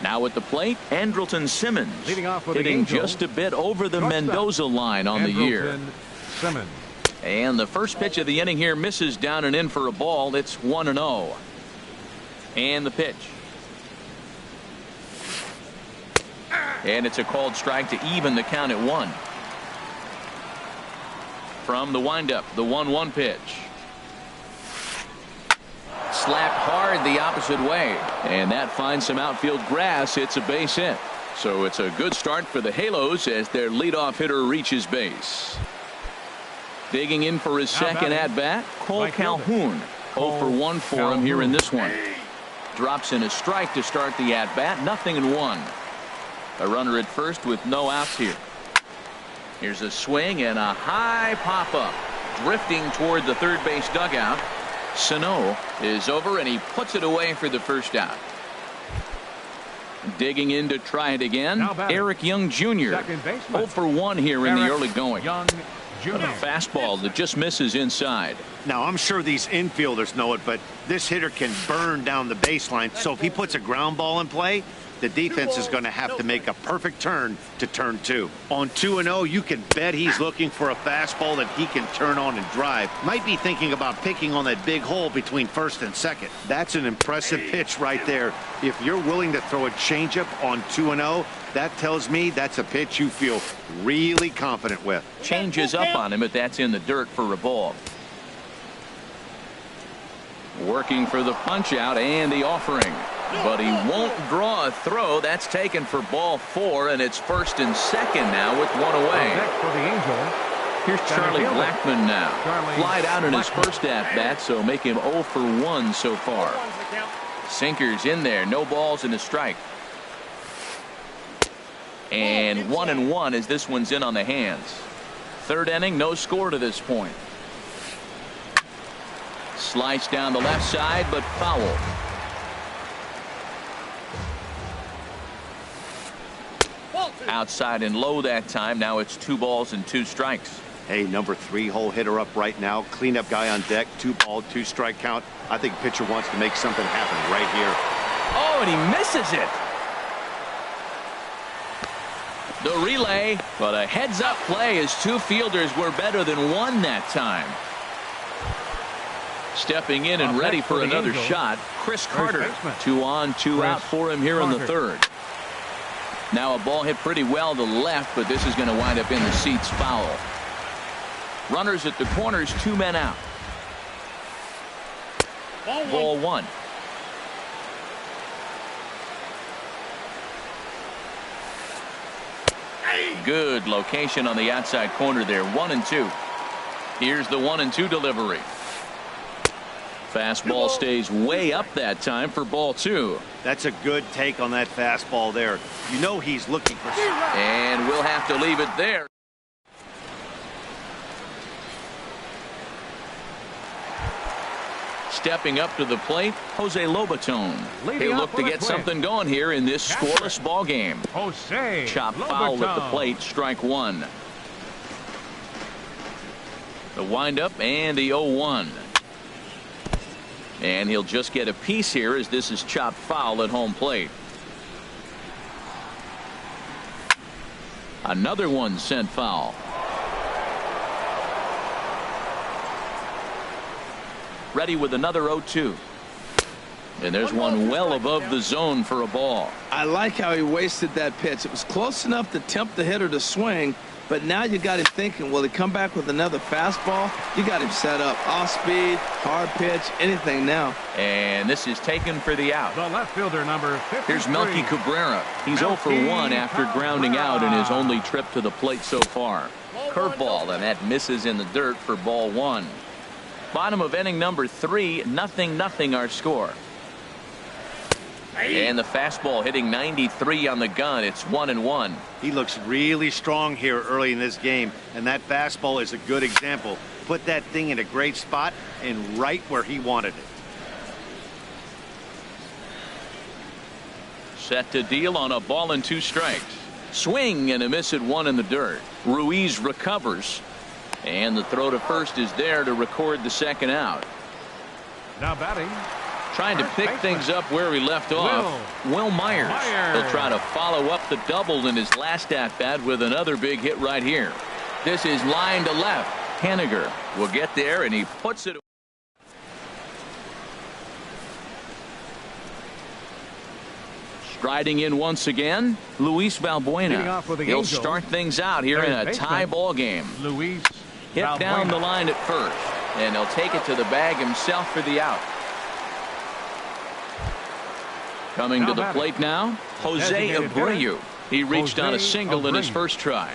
Now at the plate, Andrelton Simmons hitting just a bit over the Mendoza line on the year. Simmons. And the first pitch of the inning here misses down and in for a ball. It's 1-0. And the pitch. And it's a called strike to even the count at 1. From the windup, the 1-1 pitch. Slapped hard the opposite way. And that finds some outfield grass. It's a base hit. So it's a good start for the Halos as their leadoff hitter reaches base. Digging in for his second at-bat, Cole Calhoun. 0 for 1 for him here in this one. Drops in a strike to start the at-bat. 0-1. A runner at first with no outs here. Here's a swing and a high pop-up. Drifting toward the third base dugout. Sano is over and he puts it away for the first out. Digging in to try it again, Eric Young Jr. 0 for 1 here in the early going. Fastball that just misses inside. Now, I'm sure these infielders know it, but this hitter can burn down the baseline. So if he puts a ground ball in play, the defense is going to have to make a perfect turn to turn 2. On 2-0, you can bet he's looking for a fastball that he can turn on and drive. Might be thinking about picking on that big hole between first and second. That's an impressive pitch right there. If you're willing to throw a changeup on 2-0, that tells me that's a pitch you feel really confident with. Changes up on him, but that's in the dirt for a ball. Working for the punch out and the offering. But he won't draw a throw. That's taken for ball 4, and it's first and second now with 1 away. For the Angels, here's Charlie Blackmon now. Flied out in his first at-bat, so make him 0 for 1 so far. Sinkers in there. No balls and a strike. And 1-1 as this one's in on the hands. Third inning, no score to this point. Sliced down the left side, but foul. Outside and low that time. Now it's 2 balls and 2 strikes. Hey, number 3 hole hitter up right now. Cleanup guy on deck. 2 ball, 2 strike count. I think pitcher wants to make something happen right here. Oh, and he misses it. The relay, but a heads-up play as 2 fielders were better than 1 that time. Stepping in and ready for another shot, Chris Carter. 2 on, 2 out for him here in the third. Now a ball hit pretty well to left, but this is going to wind up in the seats foul. Runners at the corners, 2 men out. Ball 1. Good location on the outside corner there. 1-2. Here's the 1-2 delivery. Fastball stays way up that time for ball 2. That's a good take on that fastball there. You know he's looking for. And we'll have to leave it there. Stepping up to the plate, Jose Lobaton. He'll look to get something going here in this scoreless ball game. Chop foul at the plate, strike 1. The windup and the 0-1. And he'll just get a piece here as this is chopped foul at home plate. Another one sent foul. Ready with another 0-2. And there's one well above the zone for a ball. I like how he wasted that pitch. It was close enough to tempt the hitter to swing, but now you got him thinking, will he come back with another fastball? You got him set up. Off speed, hard pitch, anything now. And this is taken for the out. The left fielder, number 53. Here's Melky Cabrera. He's 0 for 1 after grounding out in his only trip to the plate so far. Curveball, and that misses in the dirt for ball 1. Bottom of inning number 3, 0-0 our score. And the fastball hitting 93 on the gun. It's 1-1. He looks really strong here early in this game, and that fastball is a good example. Put that thing in a great spot and right where he wanted it. Set to deal on a ball and 2 strikes. Swing and a miss at 1 in the dirt. Ruiz recovers. And the throw to first is there to record the second out. Now batting. Trying to pick things up where he left off. Will Myers. He'll try to follow up the double in his last at-bat with another big hit right here. This is line to left. Henniger will get there, and he puts it. Striding in once again, Luis Valbuena. He'll start things out here in a tie ball game. Luis Hit down the line at first, and he'll take it to the bag himself for the out. Coming to the plate now, Jose Abreu. He reached on a single in his first try.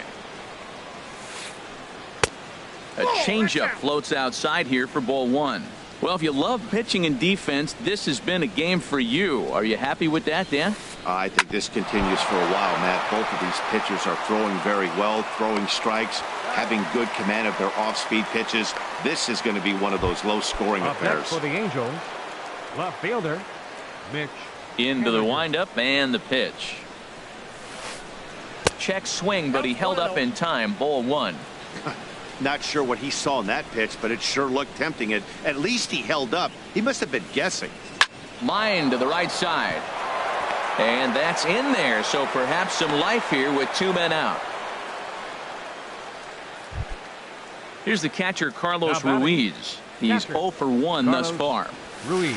A changeup floats outside here for ball one. Well, if you love pitching and defense, this has been a game for you. Are you happy with that, Dan? I think this continues for a while, Matt. Both of these pitchers are throwing very well, throwing strikes, having good command of their off-speed pitches. This is going to be one of those low-scoring affairs. For the Angels, left fielder, Mitch. Into the windup and the pitch. Check swing, but he held up in time. Ball one. Not sure what he saw in that pitch, but it sure looked tempting. At least he held up. He must have been guessing. Line to the right side. And that's in there, so perhaps some life here with 2 men out. Here's the catcher, Carlos Ruiz. He's 0 for 1 thus far. Ruiz.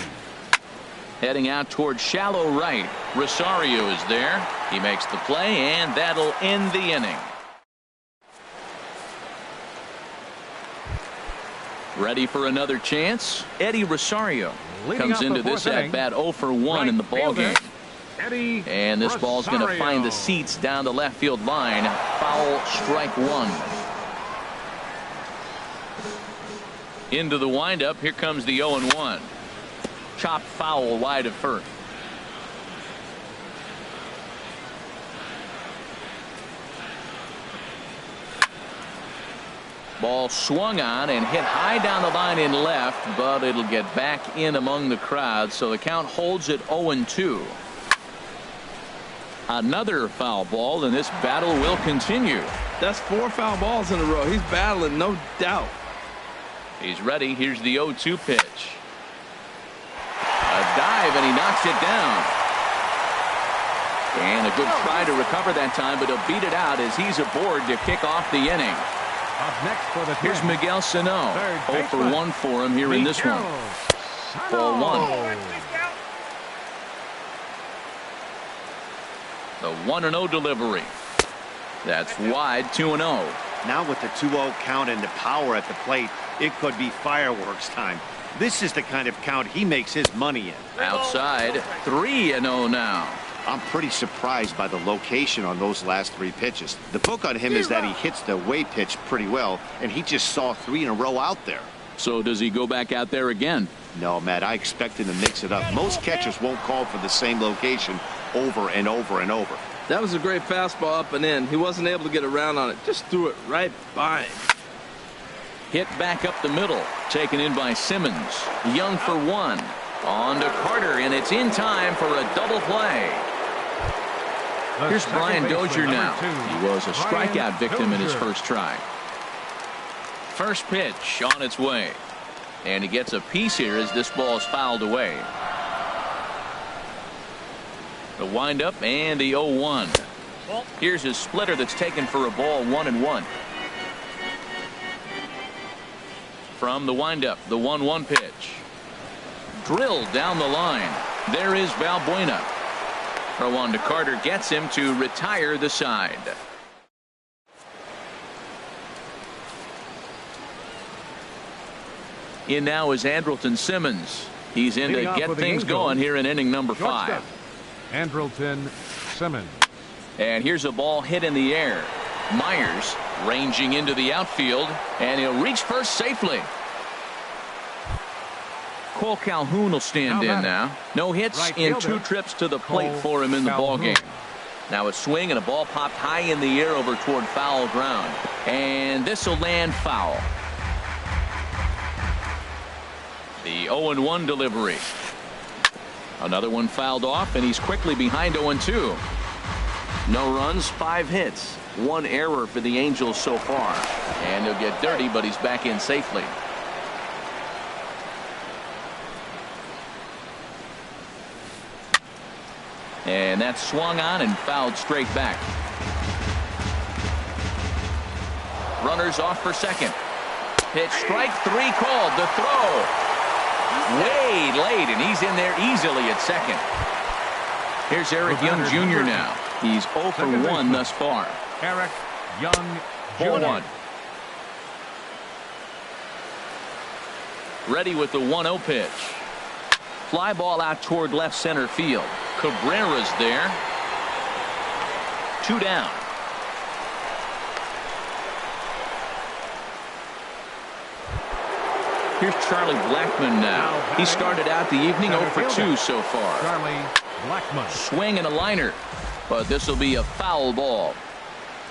Heading out towards shallow right. Rosario is there. He makes the play, and that'll end the inning. Ready for another chance? Eddie Rosario comes into this at bat 0 for 1 in the ball game. And this ball's going to find the seats down the left field line. Foul, strike one. Into the windup. Here comes the 0-1. Chopped foul wide of first. Ball swung on and hit high down the line in left, but it'll get back in among the crowd, so the count holds at 0-2. Another foul ball, and this battle will continue. That's 4 foul balls in a row. He's battling, no doubt. He's ready. Here's the 0-2 pitch. A dive, and he knocks it down. And a good try to recover that time, but he'll beat it out as he's aboard to kick off the inning. Up next for the Here's Miguel Sano. 0 for 1 for him here in this one. Ball one. The 1-0 delivery. That's wide. 2-0. Now with the 2-0 count and the power at the plate, it could be fireworks time. This is the kind of count he makes his money in. Outside. 3-0 now. I'm pretty surprised by the location on those last 3 pitches. The book on him is that he hits the away pitch pretty well, and he just saw 3 in a row out there. So does he go back out there again? No, Matt, I expect him to mix it up. Most catchers won't call for the same location over and over and over. That was a great fastball up and in. He wasn't able to get around on it. Just threw it right by him. Hit back up the middle. Taken in by Simmons. Young for 1. On to Carter, and it's in time for a double play. Here's Brian Dozier now. He was a strikeout victim in his first try. First pitch on its way. And he gets a piece here as this ball is fouled away. The windup and the 0-1. Here's his splitter that's taken for a ball. 1-1. From the windup, the 1-1 pitch. Drilled down the line. There is Valbuena. Throw on to Carter gets him to retire the side. In now is Andrelton Simmons. He's in to get things going here in inning number 5. Andrelton Simmons. And here's a ball hit in the air. Myers ranging into the outfield, and he'll reach first safely. Cole Calhoun will stand in now. No hits in 2 trips to the plate for him in the ball game. Now a swing and a ball popped high in the air over toward foul ground. And this will land foul. The 0-1 delivery. Another one fouled off, and he's quickly behind 0-2. No runs, 5 hits. 1 error for the Angels so far. And he'll get dirty, but he's back in safely. And that's swung on and fouled straight back. Runners off for second. Pitch strike 3 called. The throw. Way late, and he's in there easily at second. Here's Eric Young Jr. now. He's 0 for 1 thus far. Eric Young Jr. 4-1. Ready with the 1-0 pitch. Fly ball out toward left center field. Cabrera's there. 2 down. Here's Charlie Blackmon now. He started out the evening 0 for 2 so far. Charlie Blackmon. Swing and a liner, but this will be a foul ball.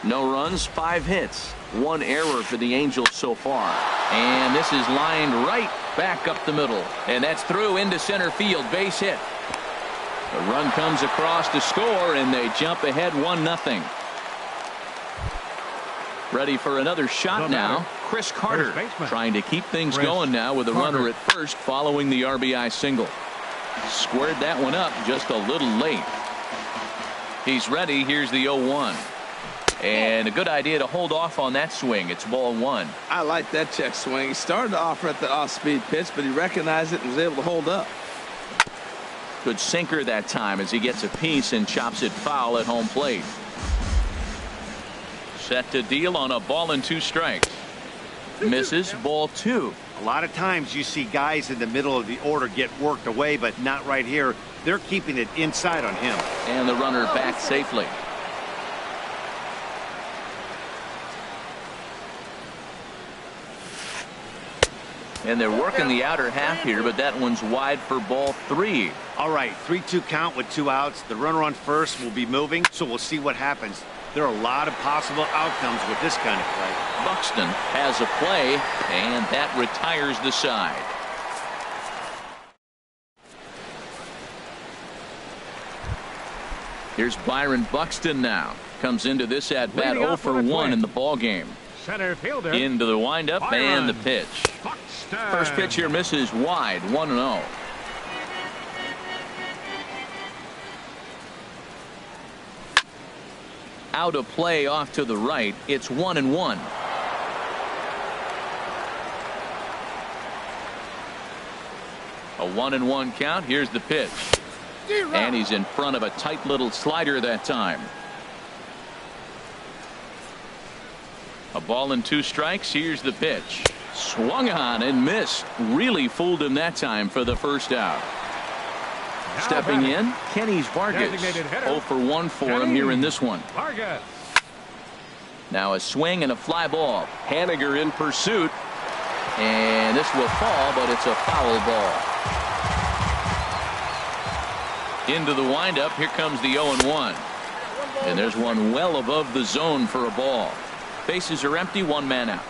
No runs, 5 hits, 1 error for the Angels so far. And this is lined right back up the middle. And that's through into center field. Base hit. The run comes across to score, and they jump ahead 1-0. Ready for another shot now. Chris Carter trying to keep things going now with a runner at first following the RBI single. Squared that one up just a little late. He's ready. Here's the 0-1. And a good idea to hold off on that swing. It's ball 1. I like that check swing. He started to offer at the off-speed pitch, but he recognized it and was able to hold up. Good sinker that time as he gets a piece and chops it foul at home plate. Set to deal on a ball and 2 strikes. Misses, ball 2. A lot of times you see guys in the middle of the order get worked away, but not right here. They're keeping it inside on him. And the runner back safely. And they're working the outer half here, but that one's wide for ball 3. All right, 3-2 count with 2 outs. The runner on first will be moving, so we'll see what happens. There are a lot of possible outcomes with this kind of play. Buxton has a play, and that retires the side. Here's Byron Buxton now. Comes into this at bat 0 for 1 in the ball game. Center fielder. Into the windup and the pitch. Buxton. First pitch here misses wide, 1-0. Out of play off to the right. It's 1-1. A 1-1 count. Here's the pitch. And he's in front of a tight little slider that time. A ball and 2 strikes. Here's the pitch. Swung on and missed. Really fooled him that time for the first out. Stepping in, Kenny's Vargas. 0 for 1 for him here in this one. Vargas. Now a swing and a fly ball. Haniger in pursuit. And this will fall, but it's a foul ball. Into the windup. Here comes the 0-1. And there's one well above the zone for a ball. Bases are empty, 1 man out.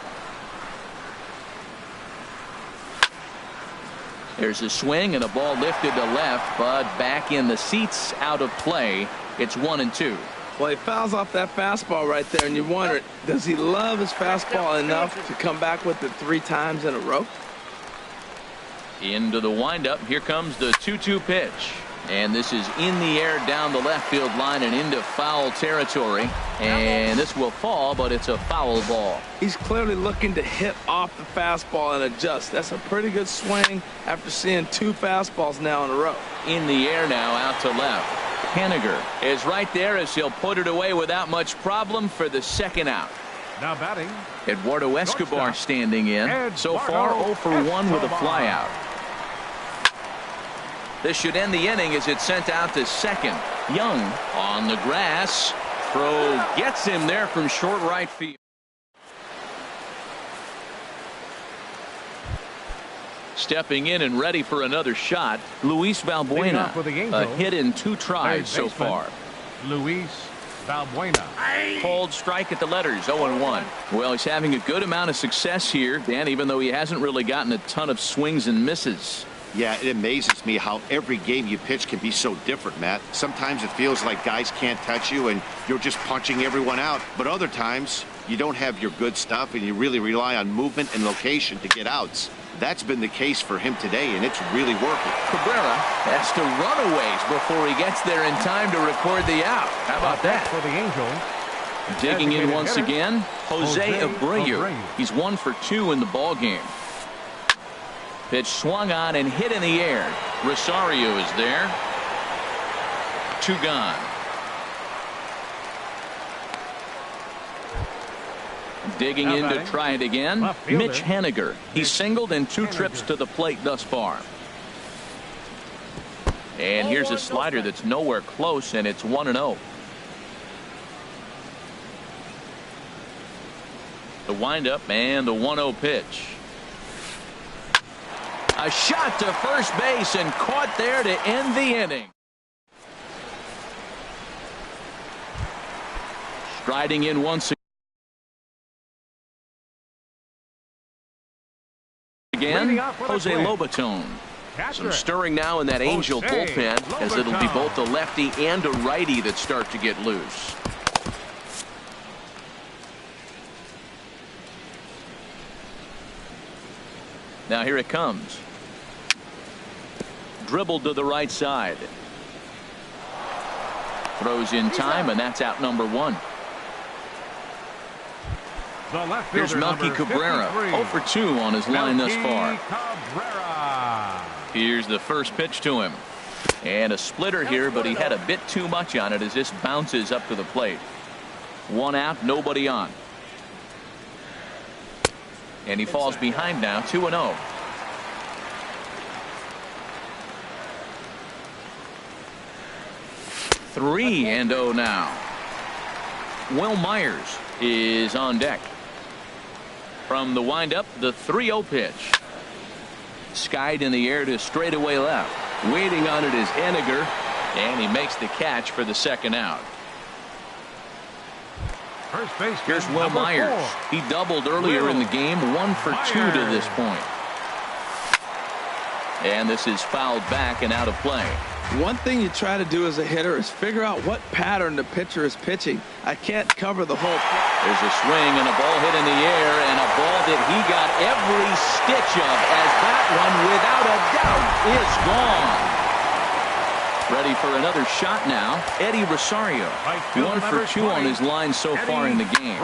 There's a swing and a ball lifted to left, but back in the seats, out of play. It's 1-2. Well, he fouls off that fastball right there, and you wonder, does he love his fastball enough to come back with it 3 times in a row? Into the windup. Here comes the 2-2 pitch. And this is in the air down the left field line and into foul territory. And this will fall, but it's a foul ball. He's clearly looking to hit off the fastball and adjust. That's a pretty good swing after seeing 2 fastballs now in a row. In the air now, out to left. Haniger is right there as he'll put it away without much problem for the 2nd out. Now batting. Eduardo Escobar standing in. So far 0 for 1 with a flyout. This should end the inning as it's sent out to second. Young on the grass. Throw gets him there from short right field. Stepping in and ready for another shot, Luis Valbuena. A hit in 2 tries so far. Luis Valbuena. Cold strike at the letters, 0-1. Well, he's having a good amount of success here, Dan, even though he hasn't really gotten a ton of swings and misses. Yeah, it amazes me how every game you pitch can be so different, Matt. Sometimes it feels like guys can't touch you and you're just punching everyone out. But other times you don't have your good stuff and you really rely on movement and location to get outs. That's been the case for him today, and it's really working. Cabrera has to run a ways before he gets there in time to record the out. How about that? For the Angels. Digging in once again, Jose Abreu. He's 1 for 2 in the ball game. Pitch swung on and hit in the air. Rosario is there. 2 gone. Digging in to try it again, Mitch Haniger. He's singled in 2 trips to the plate thus far. And here's a slider that's nowhere close, and it's 1-0. The windup and the 1-0 pitch. A shot to first base and caught there to end the inning. Striding in once again, Jose Lobaton. Some stirring now in that Angel bullpen, as it'll be both a lefty and a righty that start to get loose. Now here it comes. Dribbled to the right side. Throws in time, and that's out number 1. Here's Melky Cabrera, 0 for 2 on his line thus far. Here's the first pitch to him. And a splitter here, but he had a bit too much on it as this bounces up to the plate. 1 out, nobody on. And he falls behind now, 2-0. Three and 0 now. Will Myers is on deck. From the windup, the 3-0 pitch. Skied in the air to straightaway left. Waiting on it is Haniger, and he makes the catch for the second out. Here's Will Myers. He doubled earlier in the game, 1 for 2 to this point. And this is fouled back and out of play. One thing you try to do as a hitter is figure out what pattern the pitcher is pitching. I can't cover the whole. There's a swing and a ball hit in the air, and a ball that he got every stitch of, as that one, without a doubt, is gone. Ready for another shot now, Eddie Rosario. 1 for 2 on his line so far in the game.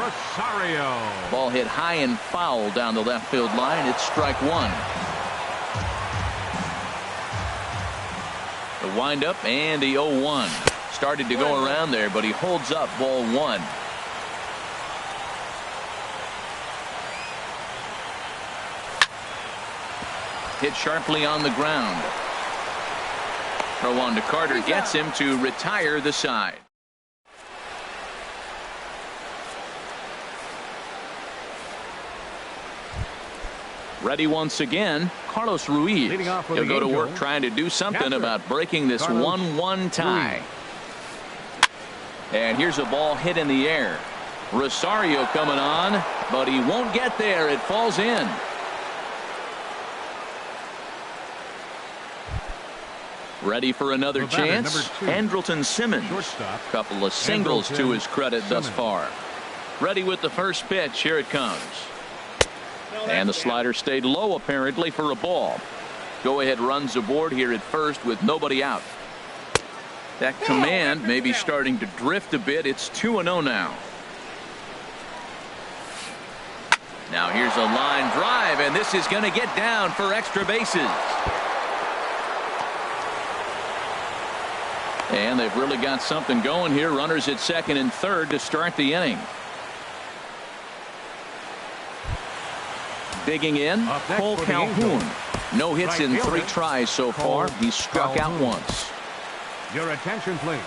Ball hit high and foul down the left field line. It's strike 1. The windup and the 0-1. Started to go around there, but he holds up ball 1. Hit sharply on the ground. Throw on to Carter gets him to retire the side. Ready once again, Carlos Ruiz. He'll go to work trying to do something about breaking this 1-1 tie. And here's a ball hit in the air. Rosario coming on, but he won't get there. It falls in. Ready for another chance. Andrelton Simmons. Couple of singles to his credit thus far. Ready with the first pitch. Here it comes. And the slider stayed low apparently for a ball. Go ahead runs aboard here at first with nobody out. That command may be starting to drift a bit. It's 2-0 now. Now here's a line drive, and this is going to get down for extra bases. And they've really got something going here. Runners at second and third to start the inning. Digging in, Cole Calhoun. No hits in 3 tries so far. He's struck out once. Your attention, please.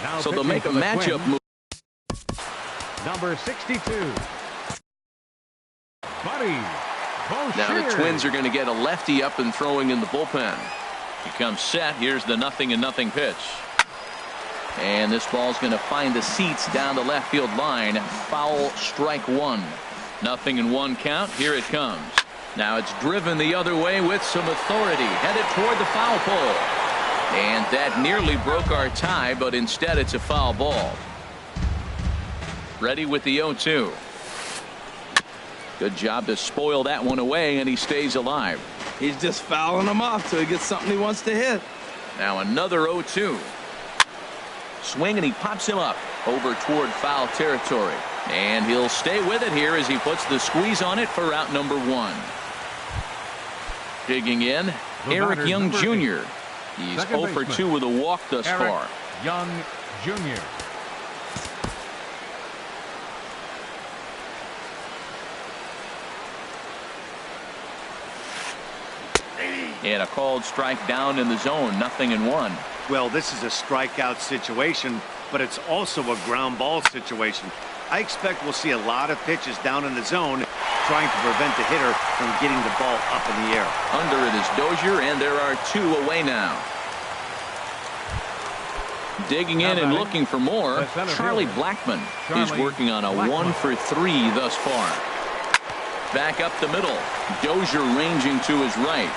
Now so they'll make a matchup move. Number 62. Buddy. Now the Twins are going to get a lefty up and throwing in the bullpen. He comes set. Here's the 0-0 pitch. And this ball's going to find the seats down the left field line. Foul, strike 1. 0-1 count. Here it comes. Now it's driven the other way with some authority. Headed toward the foul pole. And that nearly broke our tie, but instead it's a foul ball. Ready with the 0-2. Good job to spoil that one away, and he stays alive. He's just fouling him off till he gets something he wants to hit. Now another 0-2. Swing, and he pops him up over toward foul territory. And he'll stay with it here as he puts the squeeze on it for out number 1. Digging in, Eric Young Jr. He's 0 for 2 with a walk thus far. Young Jr. And a called strike down in the zone, 0-1. Well, this is a strikeout situation, but it's also a ground ball situation. I expect we'll see a lot of pitches down in the zone trying to prevent the hitter from getting the ball up in the air. Under it is Dozier, and there are 2 away now. Digging in and looking for more, Charlie Blackmon is working on a 1-for-3 thus far. Back up the middle. Dozier ranging to his right.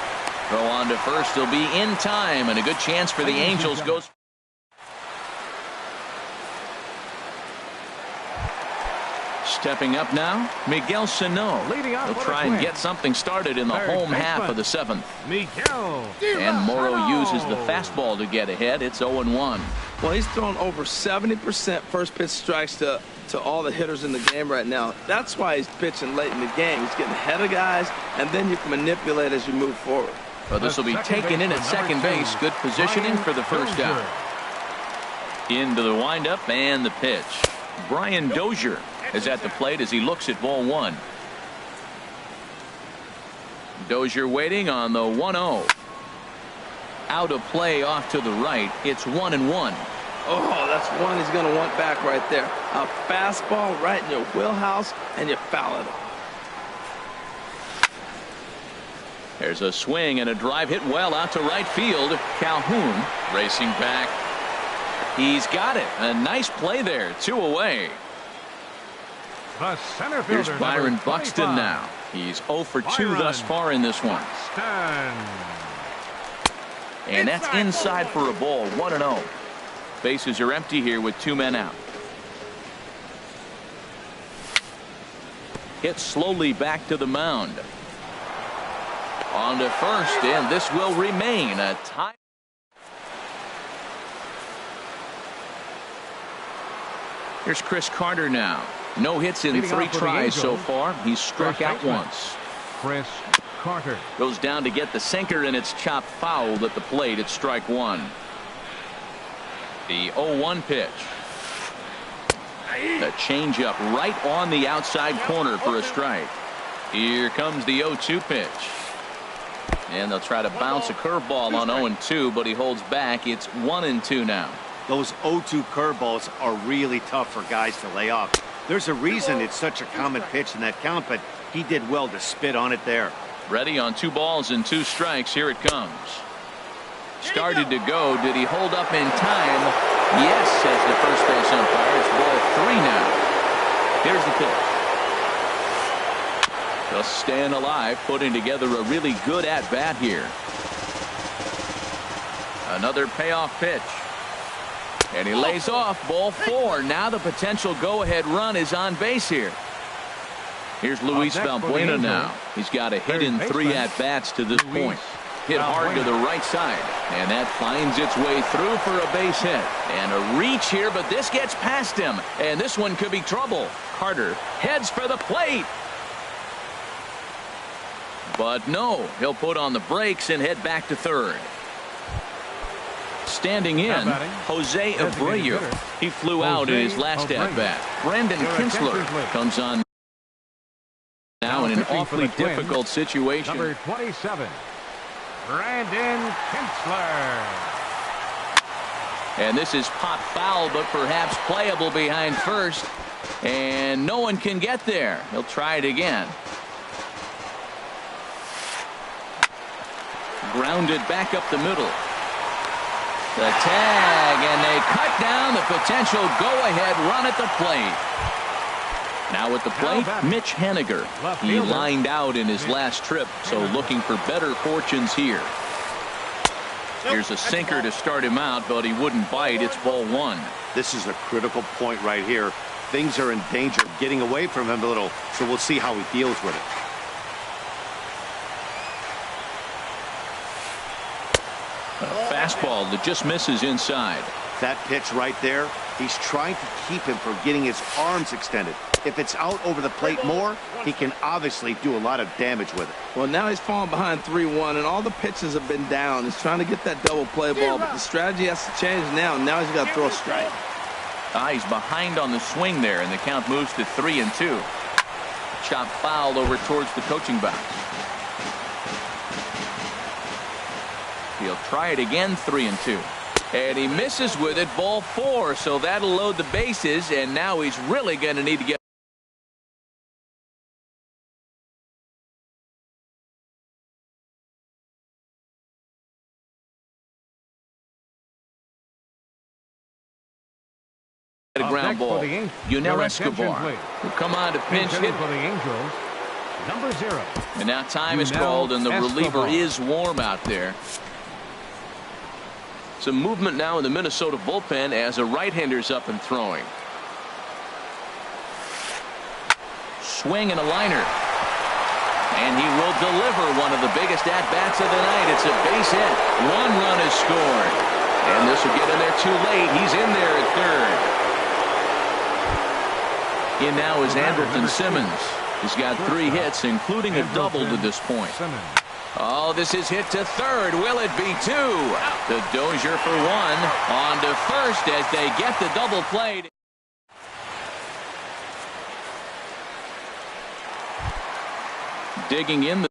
Throw on to first. He'll be in time, and a good chance for the Angels goes. Stepping up now, Miguel Sano. He'll try and get something started in the home half of the 7th. And Morrow uses the fastball to get ahead. It's 0-1. Well, he's thrown over 70% first pitch strikes to all the hitters in the game right now. That's why he's pitching late in the game. He's getting ahead of guys, and then you can manipulate as you move forward. Well, this will be taken in at second base. Good positioning for the first out. Into the windup and the pitch. Brian Dozier is at the plate as he looks at ball 1. Dozier waiting on the 1-0. Out of play off to the right. It's 1-1. Oh, that's one he's going to want back right there. A fastball right in your wheelhouse, and you foul it off. There's a swing and a drive hit well out to right field. Calhoun racing back. He's got it. A nice play there. 2 away. The center Here's fielder, Byron number Buxton 25. now. He's 0 for 2 thus far in this one. And that's inside for a ball. 1-0. Bases are empty here with 2 men out. Hit slowly back to the mound. On to first, and this will remain a tie. Here's Chris Carter now. No hits in 3 tries so far. He's struck out once. Chris Carter goes down to get the sinker, and it's chopped foul at the plate. It's strike 1. The 0-1 pitch. The changeup right on the outside corner for a strike. Here comes the 0-2 pitch. And they'll try to bounce a curveball on 0-2, but he holds back. It's 1-2 now. Those 0-2 curveballs are really tough for guys to lay off. There's a reason it's such a common pitch in that count, but he did well to spit on it there. Ready on 2 balls and 2 strikes. Here it comes. Started to go. Did he hold up in time? Yes, says the first base umpire. It's ball 3 now. Here's the pitch. Just staying alive, putting together a really good at-bat here. Another payoff pitch. And he lays off. Ball 4. Now the potential go-ahead run is on base here. Here's Luis Valbuena now. He's got a hit in 3 at-bats to this point. Hit hard to the right side. And that finds its way through for a base hit. And a reach here, but this gets past him. And this one could be trouble. Carter heads for the plate. But no, he'll put on the brakes and head back to third. Standing in, Jose Abreu. He flew out in his last at-bat. Brandon Kinsler comes on now in an awfully difficult situation. Number 27, Brandon Kinsler. And this is pop foul, but perhaps playable behind first. And no one can get there. He'll try it again. Grounded back up the middle. The tag, and they cut down the potential go-ahead run at the plate. Now at the plate, Mitch Haniger. He lined out in his last trip, so looking for better fortunes here. Here's a sinker to start him out, but he wouldn't bite. It's ball 1. This is a critical point right here. Things are in danger of getting away from him a little, so we'll see how he deals with it. A fastball that just misses inside. That pitch right there, he's trying to keep him from getting his arms extended. If it's out over the plate more, he can obviously do a lot of damage with it. Well, now he's falling behind 3-1, and all the pitches have been down. He's trying to get that double play ball, but the strategy has to change now. Now he's got to throw a strike. He's behind on the swing there, and the count moves to 3-2. Chop fouled over towards the coaching box. He'll try it again, 3-2. And he misses with it, ball 4, so that'll load the bases, and now he's really going to need to get a ground ball. Yunel Escobar will come on to pinch hit for the Angels, number 0. And now time is called, and the reliever is warm out there. Some movement now in the Minnesota bullpen as a right-hander's up and throwing. Swing and a liner. And he will deliver one of the biggest at-bats of the night. It's a base hit. 1 run is scored. And this will get in there too late. He's in there at third. In now is Andrelton Simmons. He's got 3 hits, including a double to this point. Oh, this is hit to third. Will it be 2? The Dozier for 1. On to first as they get the double play. Digging in.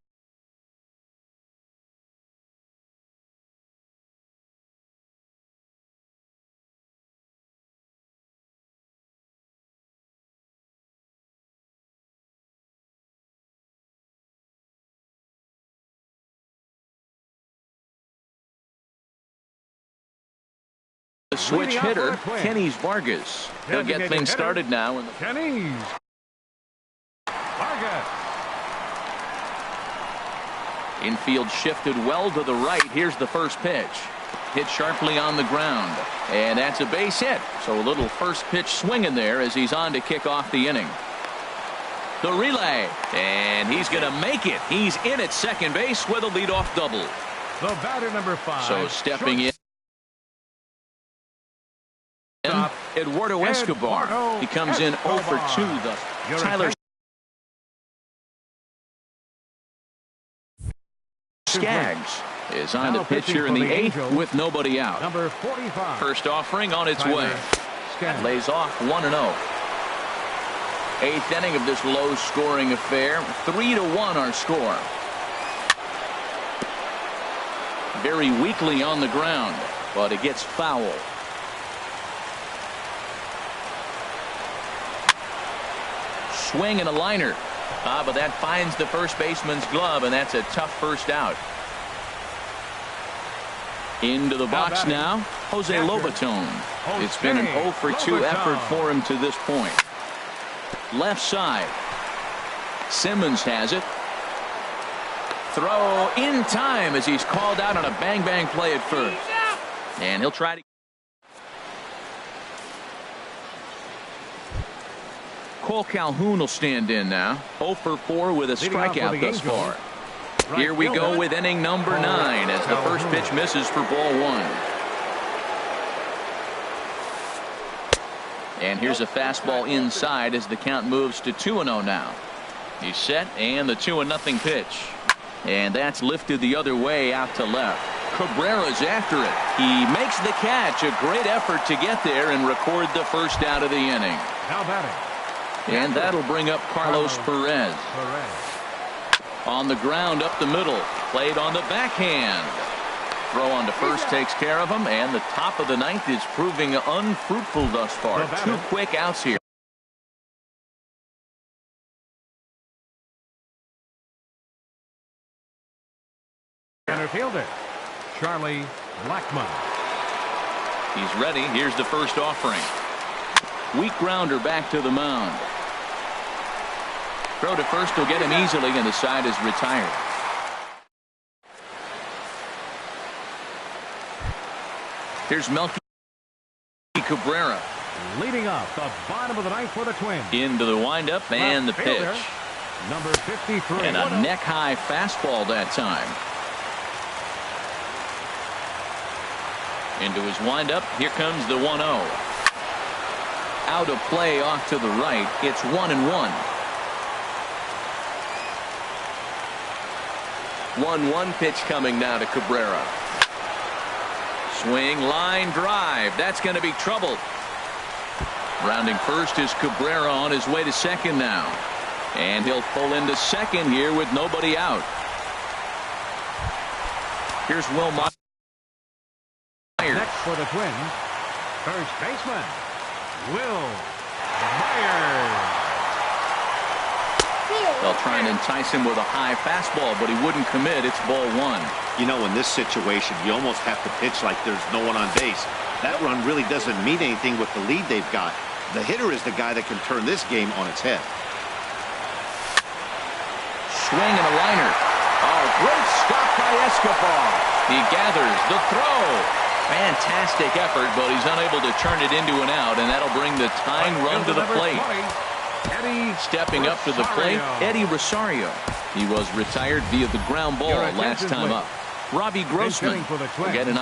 The switch hitter, Kenny's Vargas. He'll get things started now. Kenny's Vargas. Infield shifted well to the right. Here's the first pitch. Hit sharply on the ground. And that's a base hit. So a little first pitch swing in there as he's on to kick off the inning. The relay. And he's going to make it. He's in at second base with a leadoff double. The batter, number 5. So stepping in. Eduardo Escobar. He comes in 0 for 2 thus. Tyler Skaggs is on the pitch here in the 8th with nobody out. Number 45. First offering on its way. Lays off 1-0. 8th inning of this low-scoring affair. 3-1 our score. Very weakly on the ground, but it gets foul. Swing and a liner. But that finds the first baseman's glove, and that's a tough first out. Into the box now, Jose Lobaton. It's been an 0 for 2 effort for him to this point. Left side. Simmons has it. Throw in time as he's called out on a bang-bang play at first. And he'll try to. Cole Calhoun will stand in now. 0 for 4 with a strikeout thus far. Here we go with inning number 9 as the first pitch misses for ball 1. And here's a fastball inside as the count moves to 2-0 now. He's set, and the 2-0 pitch. And that's lifted the other way out to left. Cabrera's after it. He makes the catch. A great effort to get there and record the first out of the inning. Now batting. And that'll bring up Carlos Perez. On the ground up the middle. Played on the backhand. Throw on to first takes care of him. And the top of the 9th is proving unfruitful thus far. 2 quick outs here. Center fielder, Charlie Blackmon. He's ready. Here's the first offering. Weak grounder back to the mound. Throw to first will get him easily, and the side is retired. Here's Melky Cabrera. Leading up the bottom of the 9th for the Twins. Into the windup and the pitch. Number 53. And a neck-high fastball that time. Into his windup. Here comes the 1-0. Out of play off to the right. It's 1-1. 1-1 pitch coming now to Cabrera. Swing, line drive. That's going to be trouble. Rounding first is Cabrera on his way to second now. And he'll pull into second here with nobody out. Here's Will Myers. Next for the Twins, first baseman, Will Myers. They'll try and entice him with a high fastball, but he wouldn't commit. It's ball one. You know, in this situation, you almost have to pitch like there's no one on base. That run really doesn't mean anything with the lead they've got. The hitter is the guy that can turn this game on its head. Swing and a liner. Oh, great stop by Escobar. He gathers the throw. Fantastic effort, but he's unable to turn it into an out, and that'll bring the tying run to the plate. Stepping up to the plate, Eddie Rosario. He was retired via the ground ball last time up. Robbie Grossman will get an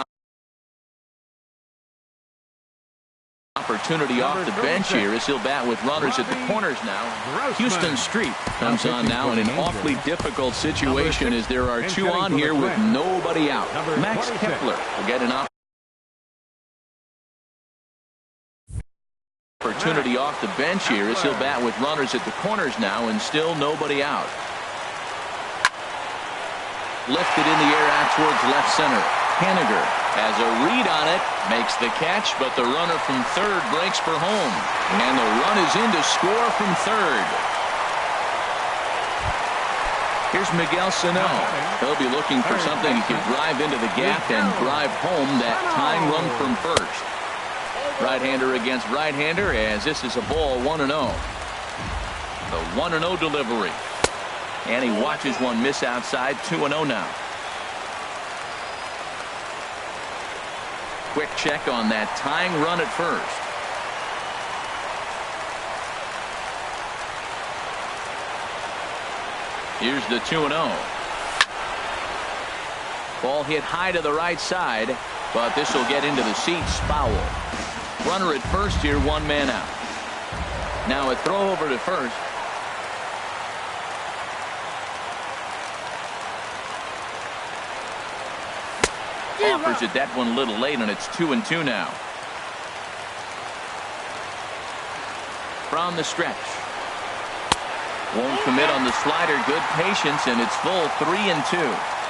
opportunity off the bench here as he'll bat with runners at the corners now. Houston Street comes on now in an awfully difficult situation as there are two on here with nobody out. Max Kepler will get an opportunity off the bench here as he'll bat with runners at the corners now and still nobody out. Lifted in the air out towards left center. Haniger has a read on it, makes the catch, but the runner from third breaks for home. And the run is in to score from third. Here's Miguel Sano. He'll be looking for something he can drive into the gap and drive home that tying run from first. Right-hander against right-hander as this is a ball 1-0. The 1-0 delivery. And he watches one miss outside. 2-0 now. Quick check on that tying run at first. Here's the 2-0. Ball hit high to the right side, but this will get into the seats. Foul. Runner at first here, one man out. Now a throw over to first. Offers it that one a little late, and it's 2-2 now. From the stretch. Won't commit on the slider. Good patience, and it's full 3-2.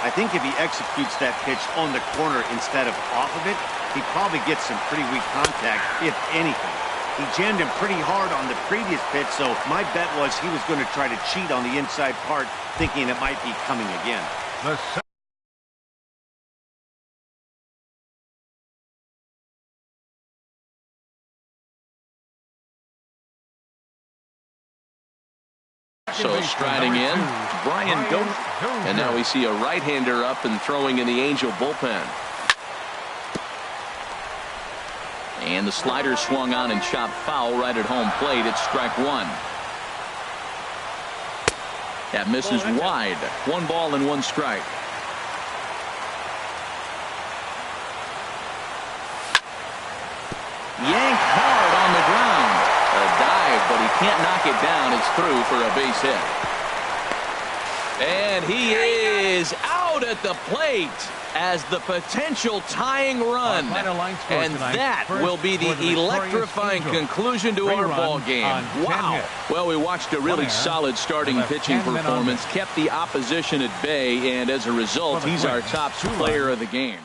I think if he executes that pitch on the corner instead of off of it, he probably gets some pretty weak contact, if anything. He jammed him pretty hard on the previous pitch, so my bet was he was going to try to cheat on the inside part, thinking it might be coming again. So striding in, Brian Goat. And now we see a right-hander up and throwing in the Angel bullpen. And the slider swung on and chopped foul right at home plate. It's strike one. That misses wide. 1 ball and 1 strike. Yanked hard on the ground. A dive, but he can't knock it down. It's through for a base hit. And he is out at the plate as the potential tying run. And that will be the electrifying conclusion to our ball game. Wow. Well, we watched a really solid starting pitching performance, kept the opposition at bay, and as a result, he's our top player of the game.